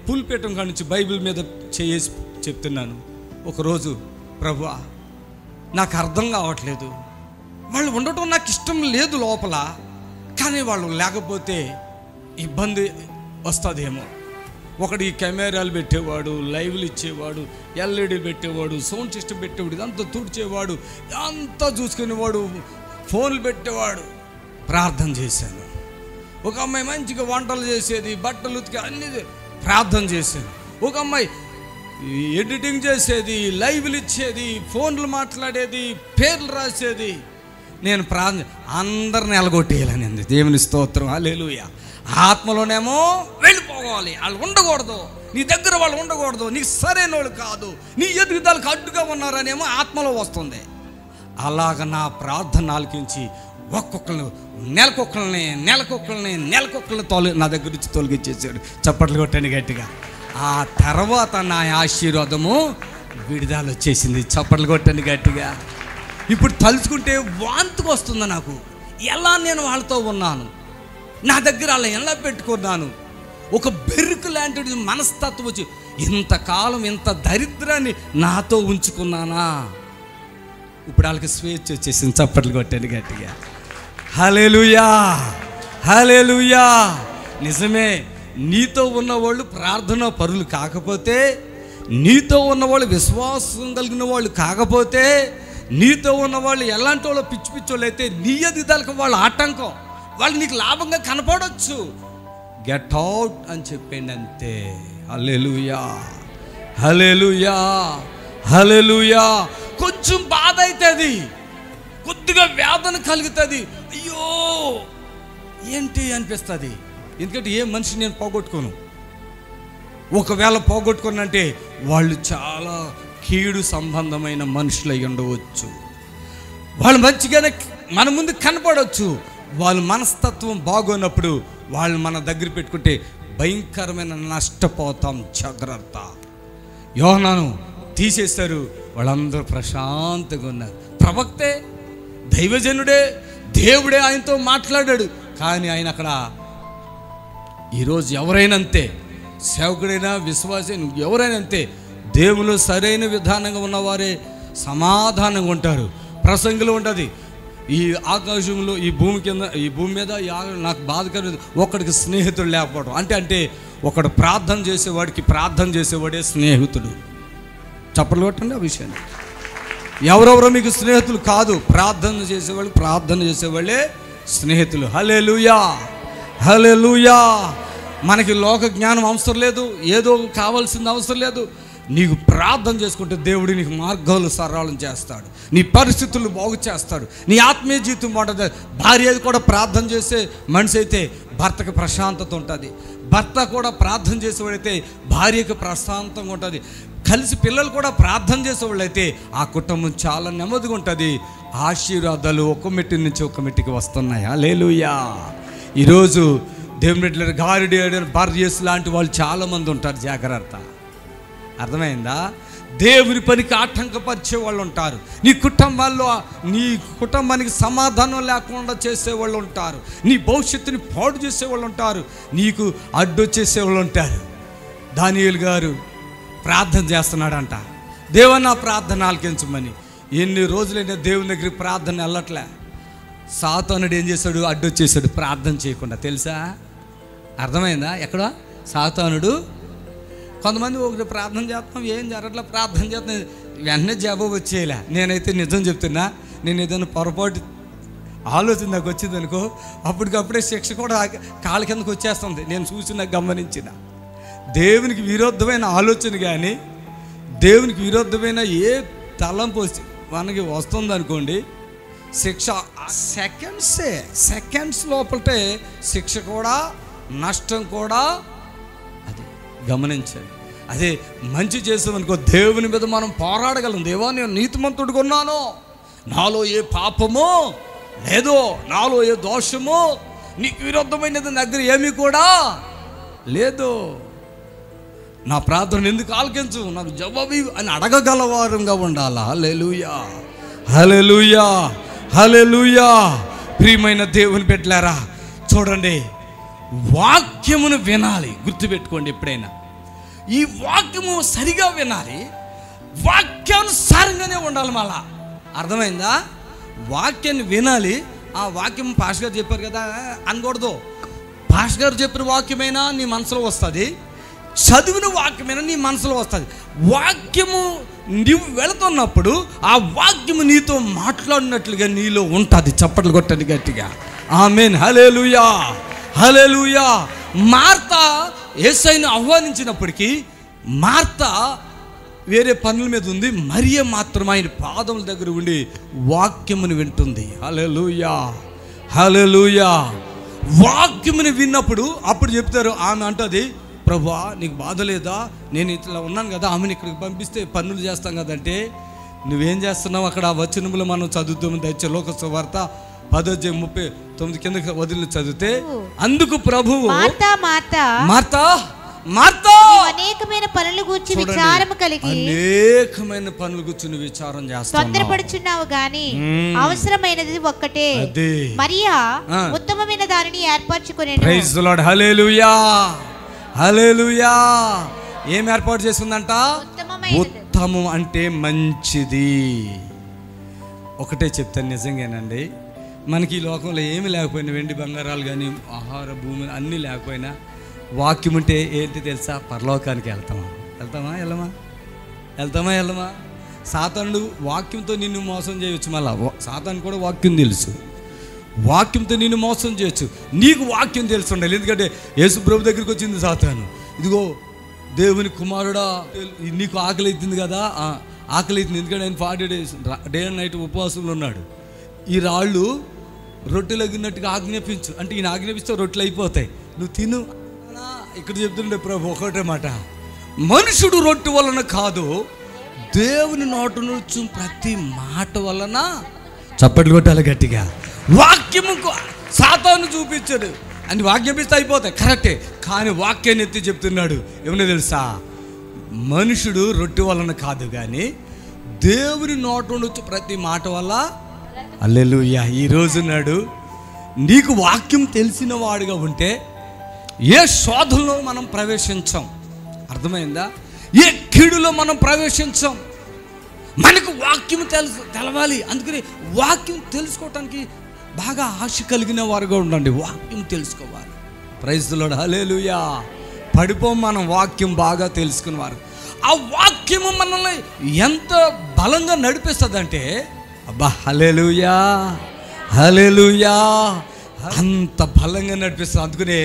పులిపేటం కాడి నుంచి బైబిల్ మీద చేసి చెప్తున్నాను. ఒకరోజు ప్రభువా నాకు అర్థం కావట్లేదు, వాళ్ళు ఉండటం నాకు ఇష్టం లేదు లోపల, కానీ వాళ్ళు లేకపోతే ఇబ్బంది వస్తుందేమో. ఒకడు ఈ కెమెరాలు పెట్టేవాడు, లైవ్లు ఇచ్చేవాడు, ఎల్ఈడి పెట్టేవాడు, సౌండ్ సిస్టమ్ పెట్టేవాడు, ఇదంతా తుడిచేవాడు, అంతా చూసుకునేవాడు, ఫోన్లు పెట్టేవాడు. ప్రార్థన చేశాను. ఒక అమ్మాయి మంచిగా వంటలు చేసేది, బట్టలు ఉతికి అన్నీ ప్రార్థన చేశాను. ఒక అమ్మాయి ఎడిటింగ్ చేసేది, లైవ్లు ఇచ్చేది, ఫోన్లు మాట్లాడేది, పేర్లు రాసేది. నేను ప్రార్థన అందరిని ఎలగొట్టేయాలని. దేవుని స్తోత్రం. హల్లెలూయా. ఆత్మలోనేమో వెళ్ళిపోవాలి, వాళ్ళు ఉండకూడదు, నీ దగ్గర వాళ్ళు ఉండకూడదు, నీకు సరైన వాళ్ళు కాదు, నీ ఎదుగుదలకు అడ్డుగా ఉన్నారనేమో ఆత్మలో వస్తుంది. అలాగ నా ప్రార్థన ఆలకించి ఒక్కొక్కరిని నెలకొక్కరిని నా దగ్గర నుంచి తొలగించేసాడు. చప్పట్లు కొట్టండి గట్టిగా. ఆ తర్వాత నా ఆశీర్వాదము విడుదల వచ్చేసింది. చప్పట్లు కొట్టండి గట్టిగా. ఇప్పుడు తలుచుకుంటే వాంతికి వస్తుంది నాకు. ఎలా నేను వాళ్ళతో ఉన్నాను, నా దగ్గర అలా ఎలా పెట్టుకున్నాను, ఒక బెరుకు లాంటి మనస్తత్వం వచ్చి ఇంతకాలం ఇంత దరిద్రాన్ని నాతో ఉంచుకున్నానా? ఇప్పుడు వాళ్ళకి స్వేచ్ఛ వచ్చేసింది. చప్పట్లు కొట్టండి గట్టిగా. హల్లెలూయా. హల్లెలూయా. నిజమే, నీతో ఉన్నవాళ్ళు ప్రార్థన పరులు కాకపోతే, నీతో ఉన్నవాళ్ళు విశ్వాసం కలిగిన వాళ్ళు కాకపోతే, నీతో ఉన్నవాళ్ళు ఎలాంటి వాళ్ళు పిచ్చి పిచ్చోళ్ళు అయితే నీ ఎదుగుదలకు వాళ్ళు ఆటంకం, వాళ్ళు నీకు లాభంగా కనపడవచ్చు. గెట్ అవుట్ అని చెప్పండి అంతే. హల్లెలూయా. హల్లెలూయా. హల్లెలూయా. కొంచెం బాధ అవుతుంది, కొద్దిగా వేదన కలుగుతుంది, అయ్యో ఏంటి అనిపిస్తుంది. ఎందుకంటే ఏ మనిషి నేను పోగొట్టుకోను. ఒకవేళ పోగొట్టుకున్నంటే వాళ్ళు చాలా కీడు సంబంధమైన మనుషులు అయి ఉండవచ్చు. వాళ్ళు మంచిగానే మన ముందు కనపడవచ్చు. వాళ్ళ మనస్తత్వం బాగోనప్పుడు వాళ్ళు మన దగ్గర పెట్టుకుంటే భయంకరమైన నష్టపోతాం. జాగ్రత్త. యోహాను తీసేశారు, వాళ్ళందరూ ప్రశాంతంగా ఉన్నారు. ప్రవక్తే, దైవజనుడే, దేవుడే ఆయనతో మాట్లాడాడు. కానీ ఆయన అక్కడ ఈరోజు ఎవరైనా అంతే, సేవకుడైనా విశ్వాసే ఎవరైనా అంతే, దేవులు సరైన విధానంగా ఉన్నవారే సమాధానంగా ఉంటారు. ప్రసంగిలో ఉంటుంది, ఈ ఆకాశంలో ఈ భూమి కింద ఈ భూమి మీద నాకు బాధకరం ఒకడికి స్నేహితుడు లేకపోవడం. అంటే ఒకడు ప్రార్థన చేసేవాడికి ప్రార్థన చేసేవాడే స్నేహితుడు. చప్పట్లు కొట్టండి ఆ విషయాన్ని. ఎవరెవరో మీకు స్నేహితులు కాదు, ప్రార్థన చేసేవాళ్ళే స్నేహితులు. హల్లెలూయా. హల్లెలూయా. మనకి లోక జ్ఞానం అవసరం లేదు, ఏదో కావాల్సింది అవసరం లేదు. నీకు ప్రార్థన చేసుకుంటే దేవుడు నీకు మార్గాలు సరళం చేస్తాడు, నీ పరిస్థితులు బాగు చేస్తాడు, నీ ఆత్మీయ జీవితం బాగుంటుంది. భార్య కూడా ప్రార్థన చేసే మనిషి అయితే భర్తకు ప్రశాంతత ఉంటుంది, భర్త కూడా ప్రార్థన చేసేవాడైతే భార్యకు ప్రశాంతంగా ఉంటుంది. కలిసి పిల్లలు కూడా ప్రార్థన చేసేవాళ్ళు అయితే ఆ కుటుంబం చాలా నెమ్మదిగా ఉంటుంది. ఆశీర్వాదాలు ఒక మెట్టు నుంచి ఒక మెట్టుకి వస్తున్నాయి. హల్లెలూయా. ఈరోజు దేవుని బిడ్డలు గారిడి భార్యస్ లాంటి వాళ్ళు చాలామంది ఉంటారు. జాగ్రత్త, అర్థమైందా? దేవుని పనికి ఆటంకపరిచే వాళ్ళు ఉంటారు. నీ కుటుంబానికి సమాధానం లేకుండా చేసేవాళ్ళు ఉంటారు. నీ భవిష్యత్తుని పాడు చేసేవాళ్ళు ఉంటారు. నీకు అడ్డొచ్చేసేవాళ్ళు ఉంటారు. దానియేలు గారు ప్రార్థన చేస్తున్నాడంట, దేవా నా ప్రార్థన ఆలకించమని. ఎన్ని రోజులైనా దేవుని దగ్గరికి ప్రార్థన వెళ్ళట్లే. సాతానుడు ఏం చేశాడు? అడ్డొచ్చేసాడు ప్రార్థన చేయకుండా, తెలుసా? అర్థమైందా? ఎక్కడ సాతానుడు కొంతమంది ఒకటి ప్రార్థన చేస్తాం, ఏం జరగట్లా, ప్రార్థన చేస్తాం, వెంటనే జవాబు వచ్చేయలే. నేనైతే నిజం చెప్తున్నా, నేను ఏదైనా పొరపాటు ఆలోచన నాకు వచ్చింది అనుకో, అప్పటికప్పుడే శిక్ష కూడా కాళ్ళ కిందకు వచ్చేస్తుంది. నేను చూసిన గమనించిన దేవునికి విరుద్ధమైన ఆలోచన కానీ దేవునికి విరుద్ధమైన ఏ తలంపు మనకి వస్తుంది అనుకోండి, శిక్ష సెకండ్స్ లోపలే శిక్ష కూడా, నష్టం కూడా. అది గమనించండి. అదే మంచి చేసామనుకో, దేవుని మీద మనం పోరాడగలం. దేవా నేను నీతిమంతుడిగా ఉన్నాను, నాలో ఏ పాపమో లేదో, నాలో ఏ దోషమో, నీకు విరుద్ధమైనది దగ్గర ఏమీ కూడా లేదు, నా ప్రార్థన ఎందుకు ఆలకించు, నాకు జవాబు అని అడగగలవారంగా ఉండాలా. హల్లెలూయా, హల్లెలూయా, హల్లెలూయా. ప్రియమైన దేవుని బిడ్డలారా, చూడండి, వాక్యమును వినాలి. గుర్తుపెట్టుకోండి, ఎప్పుడైనా ఈ వాక్యము సరిగా వినాలి, వాక్యానుసారంగానే ఉండాలి. మళ్ళా అర్థమైందా? వాక్యాన్ని వినాలి. ఆ వాక్యం పాస్టర్ గారు చెప్పారు కదా అనకూడదు. పాస్టర్ గారు చెప్పిన వాక్యమైనా నీ మనసులో వస్తుంది, చదివిన వాక్యమైనా నీ మనసులో వస్తుంది. వాక్యము నువ్వు వెళుతున్నప్పుడు ఆ వాక్యము నీతో మాట్లాడినట్లుగా నీలో ఉంటుంది. చప్పట్లు కొట్టండి గట్టిగా, ఆమేన్, హల్లెలూయా, హల్లెలూయా. మార్తా యేసయ్యను ఆహ్వానించినప్పటికీ మార్తా వేరే పనుల మీద ఉంది, మరియ మాత్రం ఆయన పాదముల దగ్గర ఉండి వాక్యమును వింటుంది. హల్లెలూయా, హల్లెలూయా. వాక్యమును విన్నప్పుడు అప్పుడు చెప్తారు, ఆమె అంటది, ప్రభువా నీకు బాధ లేదా, నేను ఇట్లా ఉన్నాను కదా, ఆమెను ఇక్కడికి పంపిస్తే పనులు చేస్తాం కదంటే, నువ్వేం చేస్తున్నావు అక్కడ? వచనములు మనం చదువుతాము. దయచేసి లోక సువార్త 10:39 కిందకి వదిలి చదివితే, అందుకు ప్రభువు మార్తా అనేకమైన పనులు గూర్చి విచారము కలిగి అనేకమైన పనులు గూర్చి విచారం చేస్తావు, తొందరపడుచున్నావు గాని అవసరమైనది ఒక్కటే, మరియా ఉత్తమమైన దానిని ఏర్పరచుకొనెను. ప్రైజ్ ది లార్డ్, హల్లెలూయా, హల్లెలూయా. ఏం ఏర్పాటు చేసిందంట? ఉత్తమం అంటే మంచిది. ఒకటే చెప్తాను, నిజంగానండి, మనకి ఈ లోకంలో ఏమి లేకపోయినా, వెండి బంగారాలు కానీ ఆహార భూమి అన్నీ లేకపోయినా, వాక్యం ఉంటే ఏంటి తెలుసా? పరలోకానికి వెళ్తామా? సాతానుడు వాక్యంతో నిన్ను మోసం చేయొచ్చు. మళ్ళా సాతాను కూడా వాక్యం తెలుసు, వాక్యంతో నిన్ను మోసం చేయొచ్చు. నీకు వాక్యం తెలిసి ఉండాలి. ఎందుకంటే యేసు ప్రభు దగ్గరికి వచ్చింది సాతాను, ఇదిగో దేవుని కుమారుడా, నీకు ఆకలి అవుతుంది కదా, ఆకలి అవుతుంది. ఎందుకంటే ఆయన 40 days డే అండ్ నైట్ ఉపవాసంలో ఉన్నాడు. ఈ రాళ్ళు రొట్టెలు అగినట్టుగా ఆజ్ఞాపించు అంటే, ఈయన ఆజ్ఞాపిస్తే రొట్టెలు అయిపోతాయి, నువ్వు తిను. ఇక్కడ చెప్తుండే ప్రభు ఒకటే మాట, మనుషుడు రొట్టె వలన కాదు, దేవుని నోటి నుంచి ప్రతి మాట వలన. చప్పట్లు కొట్టాలి గట్టిగా. వాక్యము సాతాను చూపించాడు అని వాక్యపిస్తే అయిపోతాయి, కరెక్టే. కానీ వాక్యాన్ని ఎత్తి చెప్తున్నాడు, ఏమన్నా తెలుసా? మనుషుడు రొట్టె వలన కాదు కానీ దేవుని నోటి నుంచి ప్రతి మాట వల్ల. హల్లెలూయా. ఈరోజు నాడు నీకు వాక్యం తెలిసిన వాడుగా ఉంటే ఏ శోధనలో మనం ప్రవేశించాం, అర్థమైందా? ఏ కీడులో మనం ప్రవేశించాం. మనకు వాక్యం తెలవాలి. అందుకని వాక్యం తెలుసుకోవటానికి బాగా ఆశ కలిగిన వారుగా ఉండండి. వాక్యం తెలుసుకోవాలి. ప్రైజ్ ది లార్డ్, హల్లెలూయా. పడిపోం మనం వాక్యం బాగా తెలుసుకునేవారు. ఆ వాక్యము మనల్ని ఎంత బలంగా నడిపిస్తుందంటే, అబ్బా హల్లెలూయా, హల్లెలూయా, అంత బలంగా నడిపిస్తుంది. అందుకనే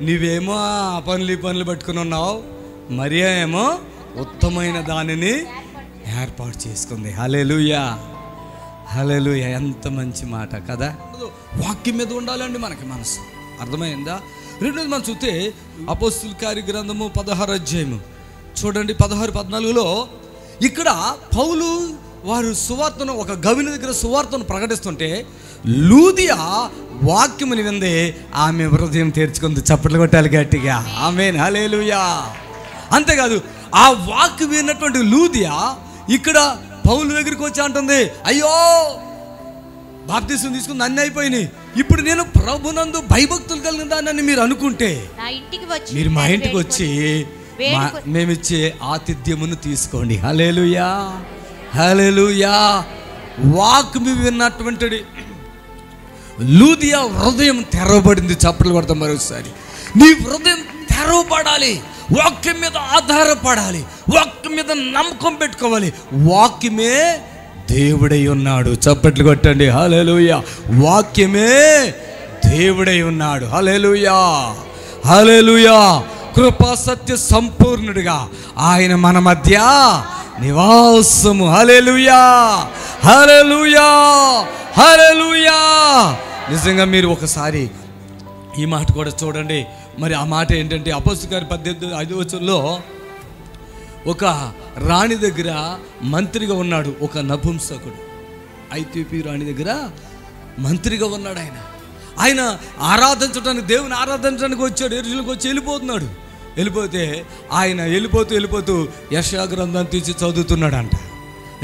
నీవేమో ఆ పనులు పట్టుకుని ఉన్నావు, మరియా ఏమో ఉత్తమైన దానిని ఏర్పాటు చేసుకుంది. హల్లెలూయా, హల్లెలూయా. ఎంత మంచి మాట కదా. వాక్యం మీద ఉండాలండి మనకి మనసు, అర్థమైందా? రెండోది మనం చూస్తే అపోస్తుల కార్య గ్రంథము 16వ అధ్యాయము చూడండి, 16-14లో ఇక్కడ పౌలు వారు సువార్తను ఒక గవిని దగ్గర సువార్తను ప్రకటిస్తుంటే లూదియా వాక్యముని విందే ఆమె హృదయం తెరుచుకుంది. చప్పట్లు కొట్టాలి గట్టిగా, ఆమేన్, హల్లెలూయా. అంతేకాదు, ఆ వాక్యం విన్నటువంటి లూదియా ఇక్కడ పౌలు దగ్గరికి వచ్చి అంటుంది, అయ్యో బాప్తిసం తీసుకుని అన్నీ అయిపోయినాయి, ఇప్పుడు నేను ప్రభునందు భయభక్తులు కలిగిన దాన్ని మీరు అనుకుంటే మీరు మా ఇంటికి వచ్చి మేమిచ్చే ఆతిథ్యమును తీసుకోండి. హల్లెలూయా, హల్లెలూయా. వాక్యం విన్నటువంటి లూదియా హృదయం తెరవబడింది. చప్పట్లు కొడతాం మరోసారి. నీ హృదయం తెరవబడాలి, వాక్యం మీద ఆధారపడాలి, వాక్యం మీద నమ్మకం పెట్టుకోవాలి. వాక్యమే దేవుడై ఉన్నాడు. చప్పట్లు కొట్టండి, హల్లెలూయా. వాక్యమే దేవుడై ఉన్నాడు. హల్లెలూయా, హల్లెలూయా. కృపా సత్య సంపూర్ణుడిగా ఆయన మన మధ్య నివాసము. హల్లెలూయా, హల్లెలూయా, హల్లెలూయా. నిజంగా మీరు ఒకసారి ఈ మాట కూడా చూడండి. మరి ఆ మాట ఏంటంటే అపోస్తలుల కార్యం 18:5 ఒక రాణి దగ్గర మంత్రిగా ఉన్నాడు ఒక నపుంసకుడు. ఐథియోపి రాణి దగ్గర మంత్రిగా ఉన్నాడు. ఆయన ఆరాధించడానికి, దేవుని ఆరాధించడానికి వచ్చాడు. యెరూషలేముకి వచ్చి వెళ్ళిపోతే ఆయన వెళ్ళిపోతూ యెషయా గ్రంథాన్ని తీసి చదువుతున్నాడంట.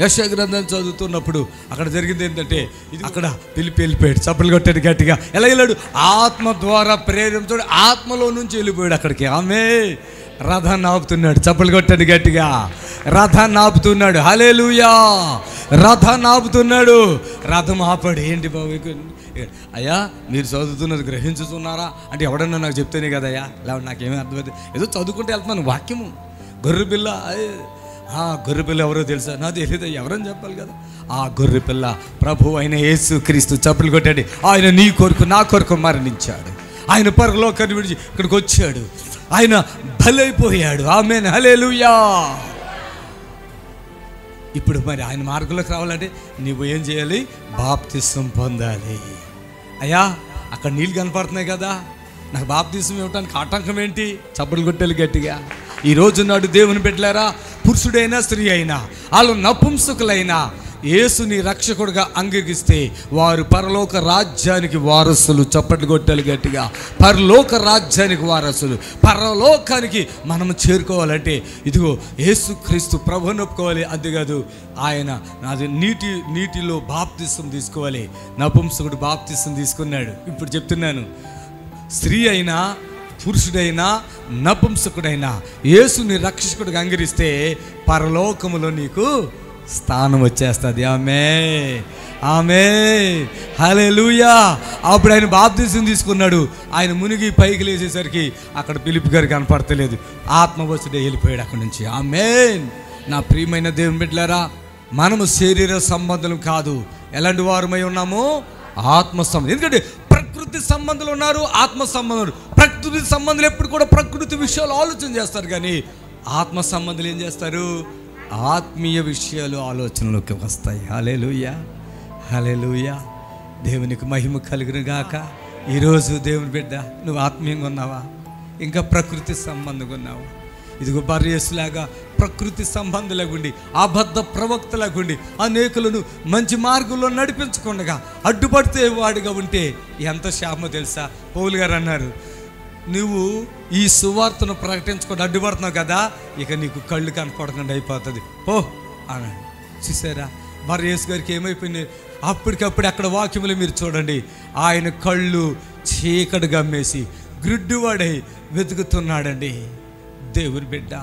యెషయా గ్రంథాన్ని చదువుతున్నప్పుడు అక్కడ జరిగింది ఏంటంటే, అక్కడ వెళ్ళిపోయాడు. చప్పట్లు కొట్టాడు గట్టిగా. ఎలా వెళ్ళాడు? ఆత్మ ద్వారా ప్రేరేపించాడు, ఆత్మలో నుంచి వెళ్ళిపోయాడు అక్కడికి. ఆమె రథాన్ని ఆపుతున్నాడు. చప్పట్లు కొట్టాడు గట్టిగా. రథాన్ని ఆపుతున్నాడు. హల్లెలూయా, రథాన్ని ఆపుతున్నాడు. రథం ఆపాడు. ఏంటి బాబు, అయ్యా మీరు చదువుతున్నది గ్రహించుతున్నారా అంటే, ఎవడన్నా నాకు చెప్తేనే కదయ్యా, లేకపోతే నాకేమీ అర్థమైంది, ఏదో చదువుకుంటే వెళ్తున్నాను. వాక్యము గొర్రెపిల్ల, గొర్రెపిల్ల ఎవరో తెలుసా? నాకు తెలియదు, ఎవరని చెప్పాలి కదా. ఆ గొర్రెపిల్ల ప్రభు అయిన యేసు క్రీస్తు. చప్పట్లు కొట్టాడు. ఆయన నీ కొరకు నా కొరకు మరణించాడు. ఆయన పరలోకాన్ని విడిచి ఇక్కడికి వచ్చాడు. ఆయన బలైపోయాడు. ఆమేన్, హల్లెలూయా. ఇప్పుడు మరి ఆయన మార్గంలోకి రావాలంటే నువ్వు ఏం చేయాలి? బాప్తిసం పొందాలి. అయ్యా అక్కడ నీళ్ళు కనపడుతున్నాయి కదా, నాకు బాప్తిసం ఇవ్వడానికి ఆటంకం ఏంటి? చప్పట్లు కొట్టాలి గట్టిగా. ఈ రోజు నాడు దేవుని బిడ్డలారా, పురుషుడైనా స్త్రీ అయినా, వాళ్ళు నపుంసకులైనా యేసుని రక్షకుడిగా అంగీకరిస్తే వారు పరలోక రాజ్యానికి వారసులు. చప్పట్లు కొట్టాలి గట్టిగా. పరలోక రాజ్యానికి వారసులు. పరలోకానికి మనం చేరుకోవాలంటే ఇదిగో యేసుక్రీస్తు ప్రభువుని ఒప్పుకోవాలి. అంతేకాదు, ఆయన నాది నీటిలో బాప్తిసం తీసుకోవాలి. నపుంసకుడు బాప్తిసం తీసుకున్నాడు. ఇప్పుడు చెప్తున్నాను, స్త్రీ అయినా పురుషుడైనా నపుంసకుడైనా యేసుని రక్షకుడిగా అంగీకరిస్తే పరలోకములో నీకు స్థానం వచ్చేస్తుంది. ఆమేన్, ఆమేన్, హల్లెలూయా. అప్పుడు ఆయన బాప్తిసం తీసుకున్నాడు. ఆయన మునిగి పైకి లేచేసరికి అక్కడ ఫిలిప్పు గారు కనపడతలేదు. ఆత్మవశుడే వెళ్ళిపోయాడు అక్కడి నుంచి. ఆమేన్. నా ప్రియమైన దేవుని బిడ్డలారా, మనము శరీర సంబంధం కాదు, ఎలాంటి వారమై ఉన్నాము? ఆత్మ సంబంధం. ఎందుకంటే ప్రకృతి సంబంధాలు ఉన్నారు, ఆత్మ సంబంధాలు. ప్రకృతి సంబంధాలు ఎప్పుడు కూడా ప్రకృతి విషయాలు ఆలోచన చేస్తారు, కానీ ఆత్మ సంబంధాలు ఏం చేస్తారు? ఆత్మీయ విషయాలు ఆలోచనలోకి వస్తాయి. హల్లెలూయా, హల్లెలూయా. దేవునికి మహిమ కలుగును గాక. ఈరోజు దేవుని బిడ్డ, నువ్వు ఆత్మీయంగా ఉన్నావా? ఇంకా ప్రకృతి సంబంధంగా ఉన్నావా? ఇదిగో బర్యేసులాగా ప్రకృతి సంబంధులగుండి, అబద్ధ ప్రవక్తలగుండి అనేకులను మంచి మార్గంలో నడిపించకుండా అడ్డుపడితే వాడిగా ఉంటే ఎంత శాపమో తెలుసా? పౌలు గారు అన్నారు, నువ్వు ఈ సువార్తను ప్రకటించుకొని అడ్డుపడుతున్నావు కదా, ఇక నీకు కళ్ళు కనపడకుండా అయిపోతుంది పో అన్నాడు. చూసారా బర్యేసు గారికి ఏమైపోయింది? అప్పటికప్పుడు అక్కడ వాక్యములు మీరు చూడండి, ఆయన కళ్ళు చీకటి గమ్మేసి గ్రుడ్డివాడై వెతుకుతున్నాడండి. దేవుని బిడ్డ,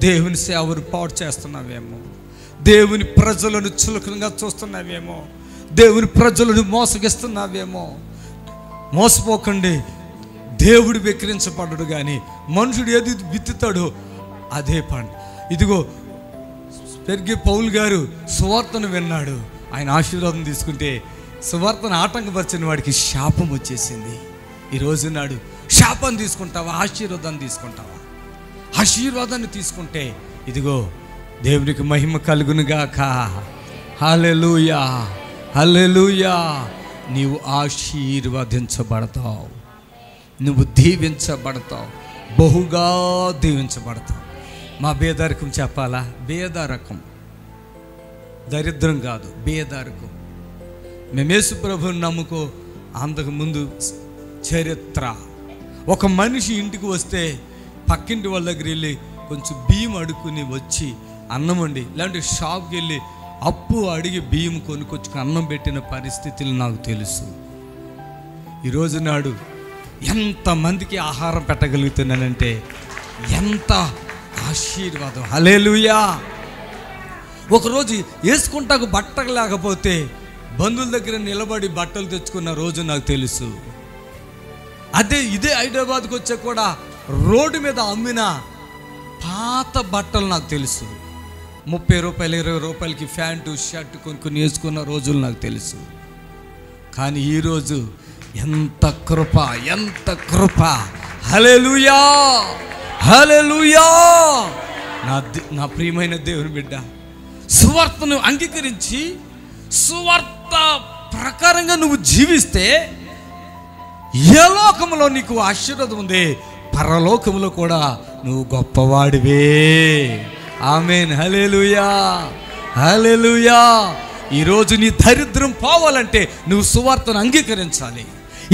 దేవుని సేవను పాడు చేస్తున్నావేమో, దేవుని ప్రజలను చులకనగా చూస్తున్నావేమో, దేవుని ప్రజలను మోసగిస్తున్నావేమో. మోసపోకండి. దేవుడు వెక్కిరించబడడు, కానీ మనుషుడు ఏది విత్తుతాడో అదే పంట. ఇదిగో పెరిగే పౌలు గారు సువార్తను విన్నాడు, ఆయన ఆశీర్వాదం తీసుకుంటే సువార్తను ఆటంకపరిచిన వాడికి శాపం వచ్చేసింది. ఈరోజు నాడు శాపం తీసుకుంటావా? ఆశీర్వాదాన్ని తీసుకుంటావా? ఆశీర్వాదాన్ని తీసుకుంటే ఇదిగో దేవునికి మహిమ కలుగునుగాక. హల్లెలూయా, హల్లెలూయా. నీవు ఆశీర్వదించబడతావు, నువ్వు దీవించబడతావు, బహుగా దీవించబడతావు. మా బేదరికం చెప్పాలా? బేదరకం, దరిద్రం కాదు, బేదరికం. మేము యేసు ప్రభువుని నమ్ముకో. అంతకుముందు చరిత్ర, ఒక మనిషి ఇంటికి వస్తే పక్కింటి వాళ్ళ దగ్గర వెళ్ళి కొంచెం బియ్యం అడుక్కుని వచ్చి అన్నం వండి, లేదంటే షాప్కి వెళ్ళి అప్పు అడిగి బియ్యం కొనుక్కొచ్చి అన్నం పెట్టిన పరిస్థితులు నాకు తెలుసు. ఈరోజు నాడు ఎంతమందికి ఆహారం పెట్టగలుగుతున్నానంటే ఎంత ఆశీర్వాదం. హల్లెలూయా. ఒకరోజు వేసుకుంటాకు బట్టలు లేకపోతే బంధువుల దగ్గర నిలబడి బట్టలు తెచ్చుకున్న రోజు నాకు తెలుసు. ఇదే హైదరాబాద్కి వచ్చా కూడా రోడ్డు మీద అమ్మిన పాత బట్టలు నాకు తెలుసు. 30 రూపాయలు 20 రూపాయలకి ప్యాంటు షర్ట్ కొనుక్కొని వేసుకున్న రోజులు నాకు తెలుసు. కానీ ఈరోజు ఎంత కృప, ఎంత కృప. హల్లెలూయా, హల్లెలూయా. నా ప్రియమైన దేవుని బిడ్డ, సువార్తను అంగీకరించి సువార్త ప్రకారంగా నువ్వు జీవిస్తే ఏ లోకంలో నీకు ఆశీర్వాదం ఉంది, పరలోకంలో కూడా నువ్వు గొప్పవాడివే. ఆమేన్. హల్లెలూయా, హల్లెలూయా. ఈరోజు నీ దరిద్రం పోవాలంటే నువ్వు సువార్తను అంగీకరించాలి.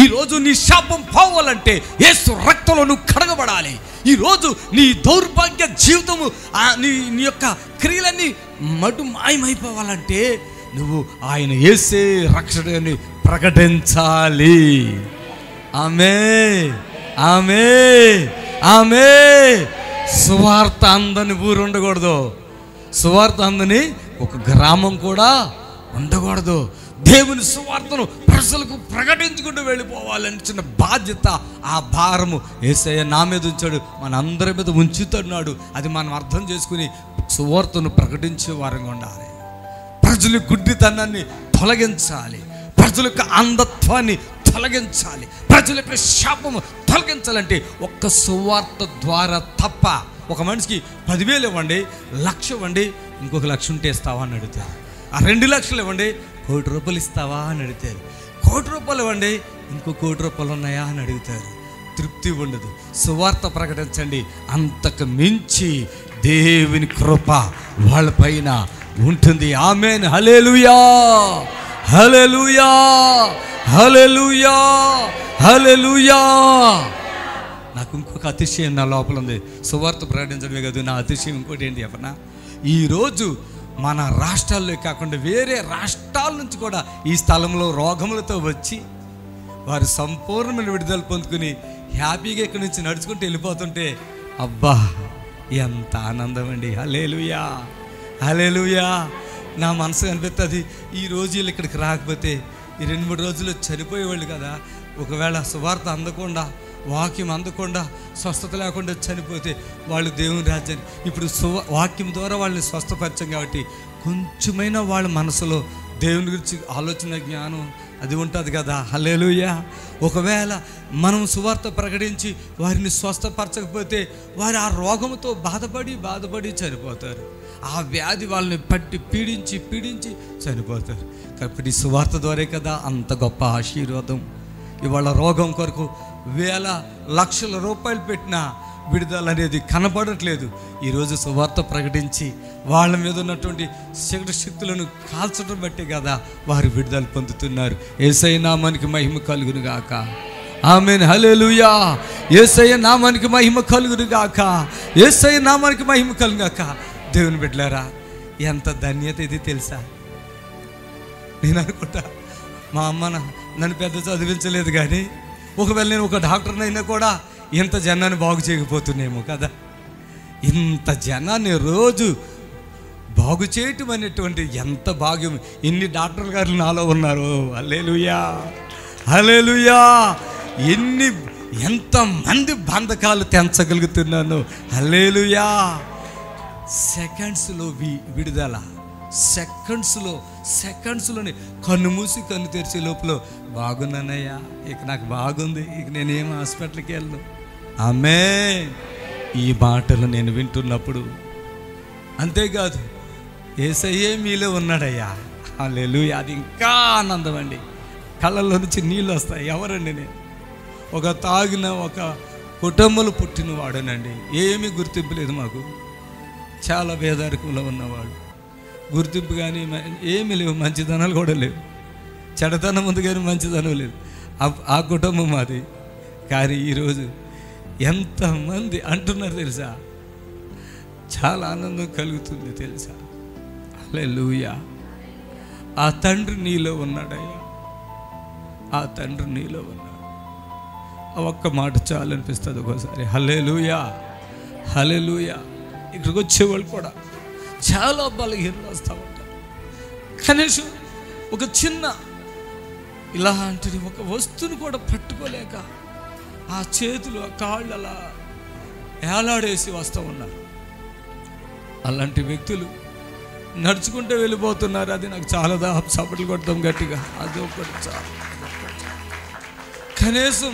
ఈరోజు నీ శాపం పోవాలంటే యేసు రక్తంలో నువ్వు కడగబడాలి. ఈరోజు నీ దౌర్భాగ్య జీవితము, నీ యొక్క క్రియలన్నీ మాయమైపోవాలంటే నువ్వు ఆయన యేసే రక్షణని ప్రకటించాలి. ఆమేన్, ఆమేన్, ఆమేన్. సువార్త అందని ఊరు ఉండకూడదు, సువార్త అందని ఒక గ్రామం కూడా ఉండకూడదు. దేవుని సువార్తను ప్రజలకు ప్రకటించుకుంటూ వెళ్ళిపోవాలని చిన్న బాధ్యత, ఆ భారము యేసయ్య నా మీద ఉంచాడు, మన అందరి మీద ఉంచుతున్నాడు. అది మనం అర్థం చేసుకుని సువార్తను ప్రకటించే వారంగా ఉండాలి. ప్రజల గుడ్డితనాన్ని తొలగించాలి, ప్రజల యొక్క అంధత్వాన్ని తొలగించాలి, ప్రజల యొక్క శాపము తొలగించాలంటే ఒక్క సువార్త ద్వారా తప్ప. ఒక మనిషికి 10,000 ఇవ్వండి, 1,00,000 ఇవ్వండి, ఇంకొక 1,00,000 ఉంటే ఇస్తావా అని అడుగుతారు. ఆ 2 లక్షలు ఇవ్వండి, 1 కోటి రూపాయలు ఇస్తావా అని అడుగుతారు. 1 కోటి రూపాయలు ఇవ్వండి, ఇంకో 1 కోటి రూపాయలు ఉన్నాయా అని అడుగుతారు. తృప్తి ఉండదు. సువార్త ప్రకటించండి, అంతకు మించి దేవుని కృప వాళ్ళపైన ఉంటుంది. ఆమేన్. హల్లెలూయా, హల్లెలూయా, హల్లెలూయా, హల్లెలూయా. నాకు ఇంకొక అతిశయం నా లోపల ఉంది. సువార్త ప్రకటించడమే కాదు, నా అతిశయం ఇంకోటి ఏంటి చెప్పనా? ఈరోజు మన రాష్ట్రాల్లో కాకుండా వేరే రాష్ట్రాల నుంచి కూడా ఈ స్థలంలో రోగములతో వచ్చి వారు సంపూర్ణమైన విడుదల పొందుకుని హ్యాపీగా ఇక్కడి నుంచి నడుచుకుంటూ వెళ్ళిపోతుంటే అబ్బా ఎంత ఆనందం అండి. హల్లెలూయా, హల్లెలూయా. నా మనసు అనిపిస్తుంది, ఈరోజు వీళ్ళు ఇక్కడికి రాకపోతే ఈ 2-3 రోజులు చనిపోయేవాళ్ళు కదా. ఒకవేళ సువార్త అందకుండా, వాక్యం అందకుండా, స్వస్థత లేకుండా చనిపోతే వాళ్ళు దేవుని రాజ్యాన్ని, ఇప్పుడు వాక్యం ద్వారా వాళ్ళని స్వస్థపరిచాం కాబట్టి కొంచెమైనా వాళ్ళ మనసులో దేవుని గురించి ఆలోచన జ్ఞానం అది ఉంటుంది కదా. హల్లెలూయా. ఒకవేళ మనం సువార్త ప్రకటించి వారిని స్వస్థపరచకపోతే వారు ఆ రోగంతో బాధపడి చనిపోతారు. ఆ వ్యాధి వాళ్ళని పట్టి పీడించి చనిపోతారు. కాబట్టి సువార్త ద్వారా కదా అంత గొప్ప ఆశీర్వాదం. ఇవాళ రోగం కొరకు 1,000 లక్షల రూపాయలు పెట్టినా విడుదల అనేది కనపడట్లేదు. ఈరోజు సువార్త ప్రకటించి వాళ్ళ మీద ఉన్నటువంటి చీకటి శక్తులను కాల్చడం బట్టే కదా వారు విడుదల పొందుతున్నారు. యేసయ్య నామానికి మహిమ కలుగును గాక. ఆమేన్. హల్లెలూయా. యేసయ్య నామానికి మహిమ కలుగును గాక. యేసయ్య నామానికి మహిమ కలుగును గాక. దేవుని బిడ్డలారా, ఎంత ధన్యత ఇది తెలుసా? నేను అనుకుంటా మా అమ్మ నన్ను పెద్ద చదివించలేదు, కానీ ఒకవేళ నేను ఒక డాక్టర్ని అయినా కూడా ఇంత జనాన్ని బాగు చేయకపోతున్నామో కదా. ఇంత జనాన్ని రోజు బాగు చేయటం అనేటువంటి ఎంత భాగ్యం. ఇన్ని డాక్టర్ గారు నాలో ఉన్నారు. హల్లెలూయా, హల్లెలూయా. ఎంతమంది బంధకాలు తెంచగలుగుతున్నాను. హల్లెలూయా. సెకండ్స్లో విడుదల, సెకండ్స్లోనే కన్ను మూసి కన్ను తెరిచే లోపల బాగున్నానయ్యా, ఇక నాకు బాగుంది, ఇక నేనేం హాస్పిటల్కి వెళ్ళను. ఆమేన్. ఈ మాటలు నేను వింటున్నప్పుడు అంతేకాదు, యేసయ్యే మీలో ఉన్నాడయ్యా. హల్లెలూయా. అది ఇంకా ఆనందం అండి. కళ్ళల్లో నుంచి నీళ్ళు వస్తాయి. ఎవరండి నేను? ఒక తాగిన ఒక కుటుంబంలో పుట్టిన వాడనండి. ఏమీ గుర్తింపు లేదు మాకు. చాలా పేదరికంలో ఉన్నవాడు. గుర్తింపు కానీ ఏమీ లేవు, మంచిదనాలు కూడా లేవు. చెడతనం ఉంది కానీ మంచిదనం లేదు. ఆ కుటుంబం మాది. కానీ ఈరోజు ఎంతమంది అంటున్నారు తెలుసా, చాలా ఆనందం కలుగుతుంది తెలుసా. హల్లెలూయా. ఆ తండ్రి నీలో ఉన్నాడయ్యా, ఆ తండ్రి నీలో ఉన్నాడు. ఆ ఒక్క మాట చాలు అనిపిస్తుంది ఒక్కోసారి. హల్లెలూయా, హల్లెలూయా. ఇక్కడికి వచ్చేవాళ్ళు కూడా చాలా బలహీనలు వస్తూ ఉంటారు. కనీసం ఒక చిన్న ఇలాంటిది ఒక వస్తువును కూడా పట్టుకోలేక ఆ చేతులు ఆ కాళ్ళు అలా ఏలాడేసి వస్తూ ఉన్నారు. అలాంటి వ్యక్తులు నడుచుకుంటూ వెళ్ళిపోతున్నారు. అది నాకు చాలా చప్పట్లు కొడతాం గట్టిగా. అది ఒకటి చాలా. కనీసం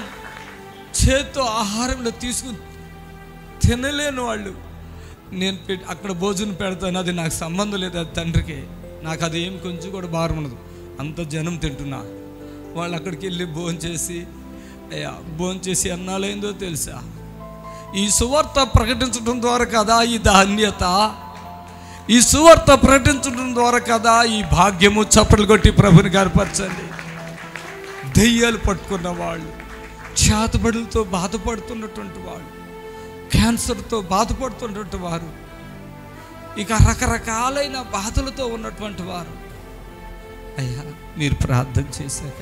చేత్తో ఆహారంలో తీసుకుని తినలేని వాళ్ళు, నేను అక్కడ భోజనం పెడతాను, అది నాకు సంబంధం లేదు, అది తండ్రికి, నాకు అది ఏం కొంచెం కూడా భారం ఉండదు. అంత జనం తింటున్నా, వాళ్ళు అక్కడికి వెళ్ళి భోంచేసి అన్నాలేందో తెలుసా. ఈ సువార్త ప్రకటించడం ద్వారా కదా ఈ ధాన్యత, ఈ సువార్త ప్రకటించడం ద్వారా కదా ఈ భాగ్యము. చప్పట్లు కొట్టి ప్రభుని గర్పరచండి. దెయ్యాలు పట్టుకున్న వాళ్ళు, చేతబడులతో బాధపడుతున్నటువంటి వాళ్ళు, క్యాన్సర్తో బాధపడుతున్నటువంటి వారు, ఇక రకరకాలైన బాధలతో ఉన్నటువంటి వారు, అయ్యా మీరు ప్రార్థన చేశాక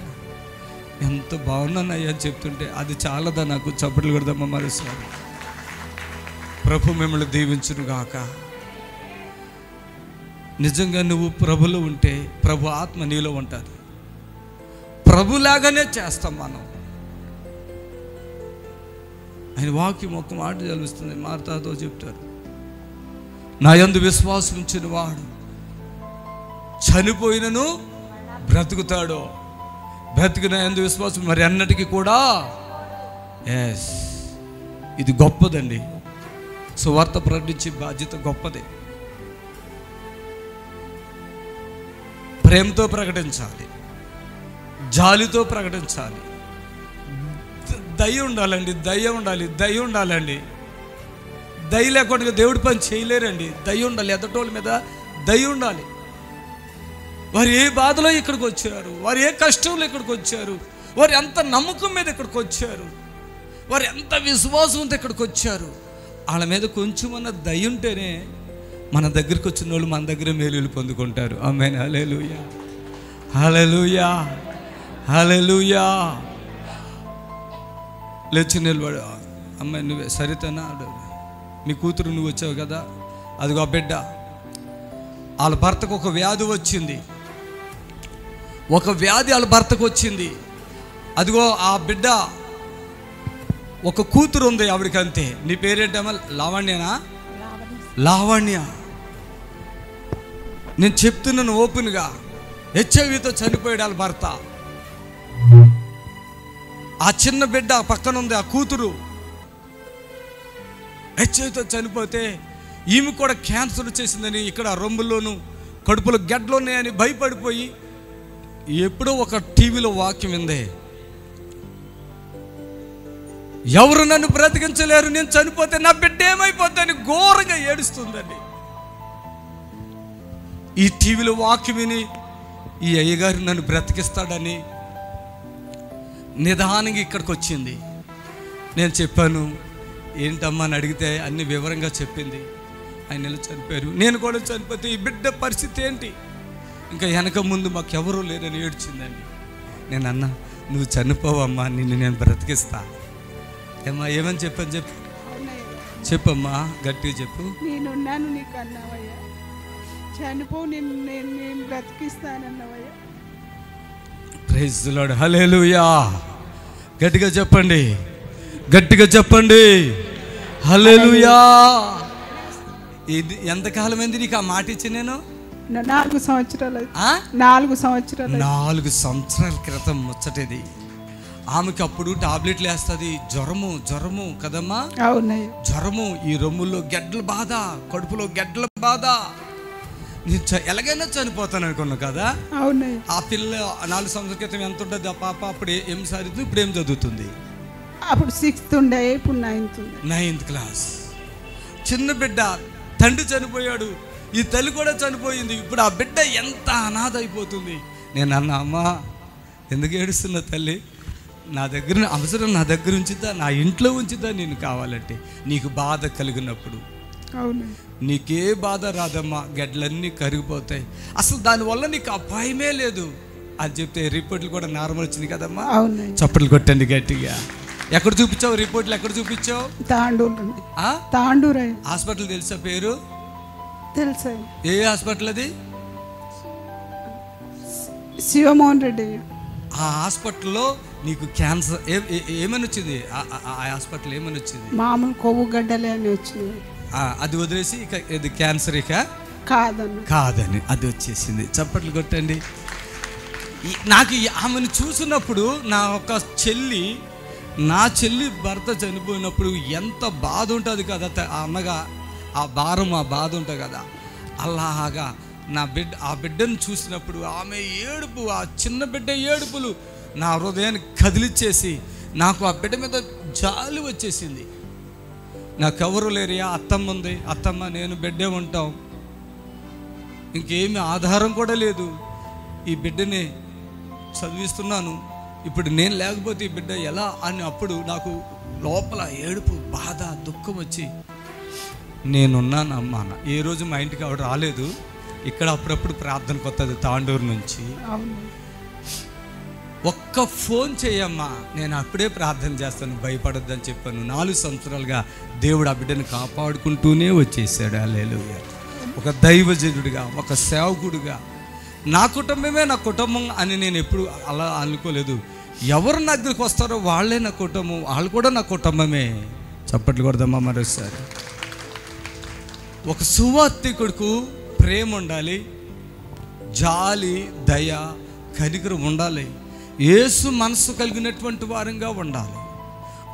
ఎంత బాగున్నానయ్యా అని చెప్తుంటే అది చాలదా నాకు. చప్పట్లు కొడదామా మరోసారి. ప్రభు మిమ్మల్ని దీవించును గాక. నిజంగా నువ్వు ప్రభులో ఉంటే ప్రభు ఆత్మ నీలో ఉంటుంది. ప్రభులాగానే చేస్తాం మనం. ఆయన వాక్యం ఒక్క మాట చదివిస్తుంది. మార్తాతో చెప్తారు, నా యందు విశ్వాసం ఉంచిన వాడు చనిపోయినను బ్రతుకుతాడు. బ్రతికిన యందు విశ్వాసం మరి అన్నటికీ కూడా. ఎస్, ఇది గొప్పదండి. సువార్త ప్రకటించే బాధ్యత గొప్పది. ప్రేమతో ప్రకటించాలి, జాలితో ప్రకటించాలి. దయ ఉండాలండి, దయ ఉండాలి, దయ ఉండాలండి. దయ లేకుండా దేవుడి పని చేయలేరండి. దయ ఉండాలి, ఎదటోళ్ళ మీద దయ ఉండాలి. వారు ఏ బాధలో ఇక్కడికి వచ్చారు, వారు ఏ కష్టంలో ఇక్కడికి వచ్చారు, వారు ఎంత నమ్మకం మీద ఇక్కడికి వచ్చారు, వారు ఎంత విశ్వాసంతో ఇక్కడికి వచ్చారు, వాళ్ళ మీద కొంచెమన్నా దయ ఉంటేనే మన దగ్గరికి వచ్చిన వాళ్ళు మన దగ్గర మేలులు పొందుకుంటారు. ఆమేన్. హల్లెలూయా, హల్లెలూయా, హల్లెలూయా. లేచి నిలబడు. అమ్మాయి నువ్వే సరితనా, మీ కూతురు నువ్వు వచ్చావు కదా, అదిగో ఆ బిడ్డ, వాళ్ళ భర్తకు ఒక వ్యాధి వచ్చింది, ఒక వ్యాధి వాళ్ళ భర్తకు వచ్చింది. అదిగో ఆ బిడ్డ, ఒక కూతురు ఉంది ఆవిడకి, అంతే. నీ పేరేంటమ్మా? లావణ్యనా? లావణ్య. నేను చెప్తున్నాను ఓపెన్గా, హెచ్ఐవితో చనిపోయాడు వాళ్ళ భర్త. ఆ చిన్న బిడ్డ పక్కన ఉంది, ఆ కూతురు హెచ్ఐవితో చనిపోతే ఈమె కూడా క్యాన్సర్ వచ్చేసిందని, ఇక్కడ రొమ్ముల్లోనూ కడుపులో గడ్డలు ఉన్నాయని భయపడిపోయి ఎప్పుడో ఒక టీవీలో వాక్యం విందే, ఎవరు నన్ను బ్రతికించలేరు, నేను చనిపోతే నా బిడ్డ ఏమైపోద్దని ఘోరంగా ఏడుస్తుందండి. ఈ టీవీలో వాక్యం విని ఈ అయ్యగారు నన్ను బ్రతికిస్తాడని నిదానంగా ఇక్కడికి వచ్చింది. నేను చెప్పాను, ఏంటమ్మా అని అడిగితే అన్ని వివరంగా చెప్పింది. ఆయన ఇలా చనిపోయారు, నేను కూడా చనిపోతే ఈ బిడ్డ పరిస్థితి ఏంటి, ఇంకా వెనక ముందు మాకెవరూ లేరని ఏడ్చిందండి. నేను అన్నా, నువ్వు చనిపోవమ్మా, నిన్ను నేను బ్రతికిస్తా. ఏమ్మా ఏమని చెప్పని చెప్పమ్మా, గట్టిగా చెప్పు. నేనున్నాను నీకు అన్నావయ్యా, చనిపో, నేను బ్రతికిస్తానన్నవయ్యా. Praise the lord. హల్లెలూయా. గట్టిగా చెప్పండి, గట్టిగా చెప్పండి. హల్లెలూయా. ఇది ఎంతకాలమైంది నీకు ఆ మాట ఇచ్చి? నేను 4 సంవత్సరాలు. 4 సంవత్సరాలు. 4 సంవత్సరాల క్రితం ముచ్చటది. ఆమెకి అప్పుడు టాబ్లెట్లు వేస్తుంది, జ్వరము కదమ్మా. అవునయ్య, జ్వరము, ఈ రొమ్ముల్లో గెడ్ల బాధ, కడుపులో గెడ్ల బాధ. నేను ఎలాగైనా చనిపోతాను అనుకున్నా కదా. అవునయ్య. ఆ పిల్ల 4 సంవత్సరాల క్రితం ఎంత ఉంటుంది ఆ పాప? అప్పుడు ఏం సాధింది, ఇప్పుడు ఏం చదువుతుంది? అప్పుడు 6th ఉండే, ఇప్పుడు 9th క్లాస్. చిన్న బిడ్డ, తండ్రి చనిపోయాడు, ఈ తల్లి కూడా చనిపోయింది, ఇప్పుడు ఆ బిడ్డ ఎంత అనాథ అయిపోతుంది. నేను అన్నా, అమ్మా ఎందుకు ఏడుస్తున్నా తల్లి? నా దగ్గర అవసరం నా దగ్గర ఉంచుతా, నా ఇంట్లో ఉంచుతా నేను కావాలంటే. నీకు బాధ కలిగినప్పుడు నీకే బాధ రాదమ్మా, గడ్డలన్నీ కరిగిపోతాయి, అసలు దానివల్ల నీకు అపాయమే లేదు అని చెప్తే రిపోర్ట్లు కూడా నార్మల్ వచ్చింది కదమ్మా. చప్పట్లు కొట్టండి గట్టిగా. ఎక్కడ చూపించావు రిపోర్ట్లు? ఎక్కడ చూపించావు? తాండూరు హాస్పిటల్ తెలుసా పేరు? తెలుసా. ఏ హాస్పిటల్ అది? శివమోహన్ రెడ్డి. ఆ హాస్పిటల్లో నీకు క్యాన్సర్ ఏమని వచ్చింది? ఆ హాస్పిటల్ ఏమని వచ్చింది? మామూలు కొవ్వు గడ్డలే అని వచ్చింది. అది వదిలేసి ఇక ఇది క్యాన్సర్ ఇక కాదని అది వచ్చేసింది. చప్పట్లు కొట్టండి. నాకు ఆమెను చూసినప్పుడు నా చెల్లి భర్త చనిపోయినప్పుడు ఎంత బాధ ఉంటుంది కదా అన్నగా, ఆ భారం ఆ బాధ ఉంటుంది కదా, అలాగా ఆ బిడ్డను చూసినప్పుడు ఆమె ఏడుపు, ఆ చిన్న బిడ్డ ఏడుపులు నా హృదయాన్ని కదిలిచ్చేసి నాకు ఆ బిడ్డ మీద జాలి వచ్చేసింది. నాకెవరు లేరియా, అత్తమ్మ ఉంది, అత్తమ్మ నేను బిడ్డే ఉంటాం, ఇంకేమి ఆధారం కూడా లేదు, ఈ బిడ్డని చదివిస్తున్నాను, ఇప్పుడు నేను లేకపోతే ఈ బిడ్డ ఎలా అని అప్పుడు నాకు లోపల ఏడుపు, బాధ, దుఃఖం వచ్చి నేనున్నాను అమ్మా. ఏ రోజు మా ఇంటికి ఆవిడ రాలేదు, ఇక్కడ అప్పుడప్పుడు ప్రార్థనకు వస్తుంది తాండూరు నుంచి. ఒక్క ఫోన్ చేయమ్మా, నేను అప్పుడే ప్రార్థన చేస్తాను, భయపడొద్దని చెప్పాను. 4 సంవత్సరాలుగా దేవుడు ఆ బిడ్డను కాపాడుకుంటూనే వచ్చేసాడు. హల్లెలూయా. ఒక దైవజనుడిగా, ఒక సేవకుడిగా, నా కుటుంబమే నా కుటుంబం అని నేను ఎప్పుడు అలా అనుకోలేదు. ఎవరు నా దగ్గరికి వస్తారో వాళ్ళే నా కుటుంబం, వాళ్ళు కూడా నా కుటుంబమే. చప్పట్లు కొడదామా మరోసారి. ఒక సువార్తికుడికి ప్రేమ ఉండాలి, జాలి, దయ, కనికరం ఉండాలి, యేసు మనసు కలిగినటువంటి వారంగా ఉండాలి.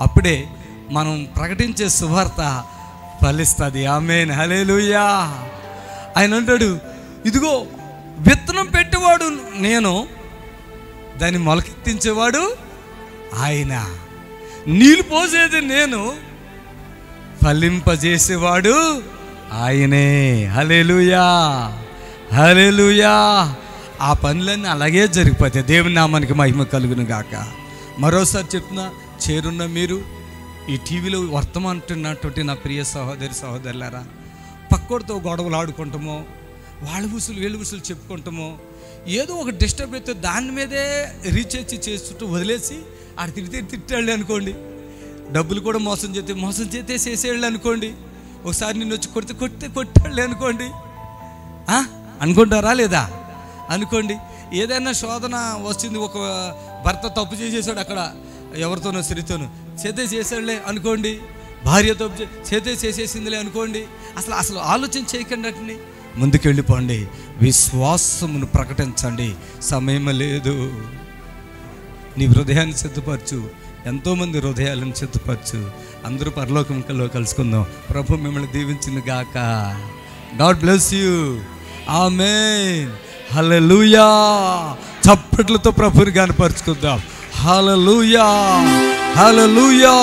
అప్పుడే మనం ప్రకటించే సువార్త ఫలిస్తుంది. ఆమేన్, హల్లెలూయా. ఆయన అంటాడు, ఇదిగో విత్తనం పెట్టేవాడు నేను, దాన్ని మొలకెత్తించేవాడు ఆయన, నీళ్ళు పోసేది నేను, ఫలింపజేసేవాడు ఆయనే. హల్లెలూయా, హల్లెలూయా. ఆ పనులన్నీ అలాగే జరిగిపోతాయి. దేవుని నామానికి మహిమ కలుగును గాక. మరోసారి చెప్తున్నా, చేరున్న మీరు ఈ టీవీలో వర్తమానంటున్నటువంటి నా ప్రియ సహోదరి సహోదరులారా, పక్కోడితో గొడవలు ఆడుకుంటామో, వాళ్ళ ఉసులు వీళ్ళ ఉసులు చెప్పుకుంటామో, ఏదో ఒక డిస్టర్బ్ అయితే దాని మీదే రీఛార్జ్ చేస్తుంటూ వదిలేసి ఆడ తిట్టాళ్ళు అనుకోండి, డబ్బులు కూడా మోసం చేస్తే చేసేళ్ళు అనుకోండి, ఒకసారి నిన్ను వచ్చి కొట్టాళ్ళు అనుకోండి, అనుకుంటారా లేదా? అనుకోండి. ఏదైనా శోధన వచ్చింది, ఒక భర్త తప్పు చేసేసాడు, అక్కడ ఎవరితోనో స్త్రీతోనో చేసేసాడులే అనుకోండి, భార్య తప్పు చేసేసిందిలే అనుకోండి. అసలు ఆలోచన చేయకండి, అట్ని ముందుకు వెళ్ళిపోండి, విశ్వాసమును ప్రకటించండి. సమయం లేదు. నీ హృదయాన్ని సిద్ధపరచు, ఎంతోమంది హృదయాలను సిద్ధపరచు. అందరూ పరలోకంలో కలుసుకుందాం. ప్రభు మిమ్మల్ని దీవించును గాక. God bless you. ఆమేన్. హల్లెలూయా. చప్పట్లతో ప్రభుని కనపరుచుకుందాం. హల్లెలూయా, హల్లెలూయా.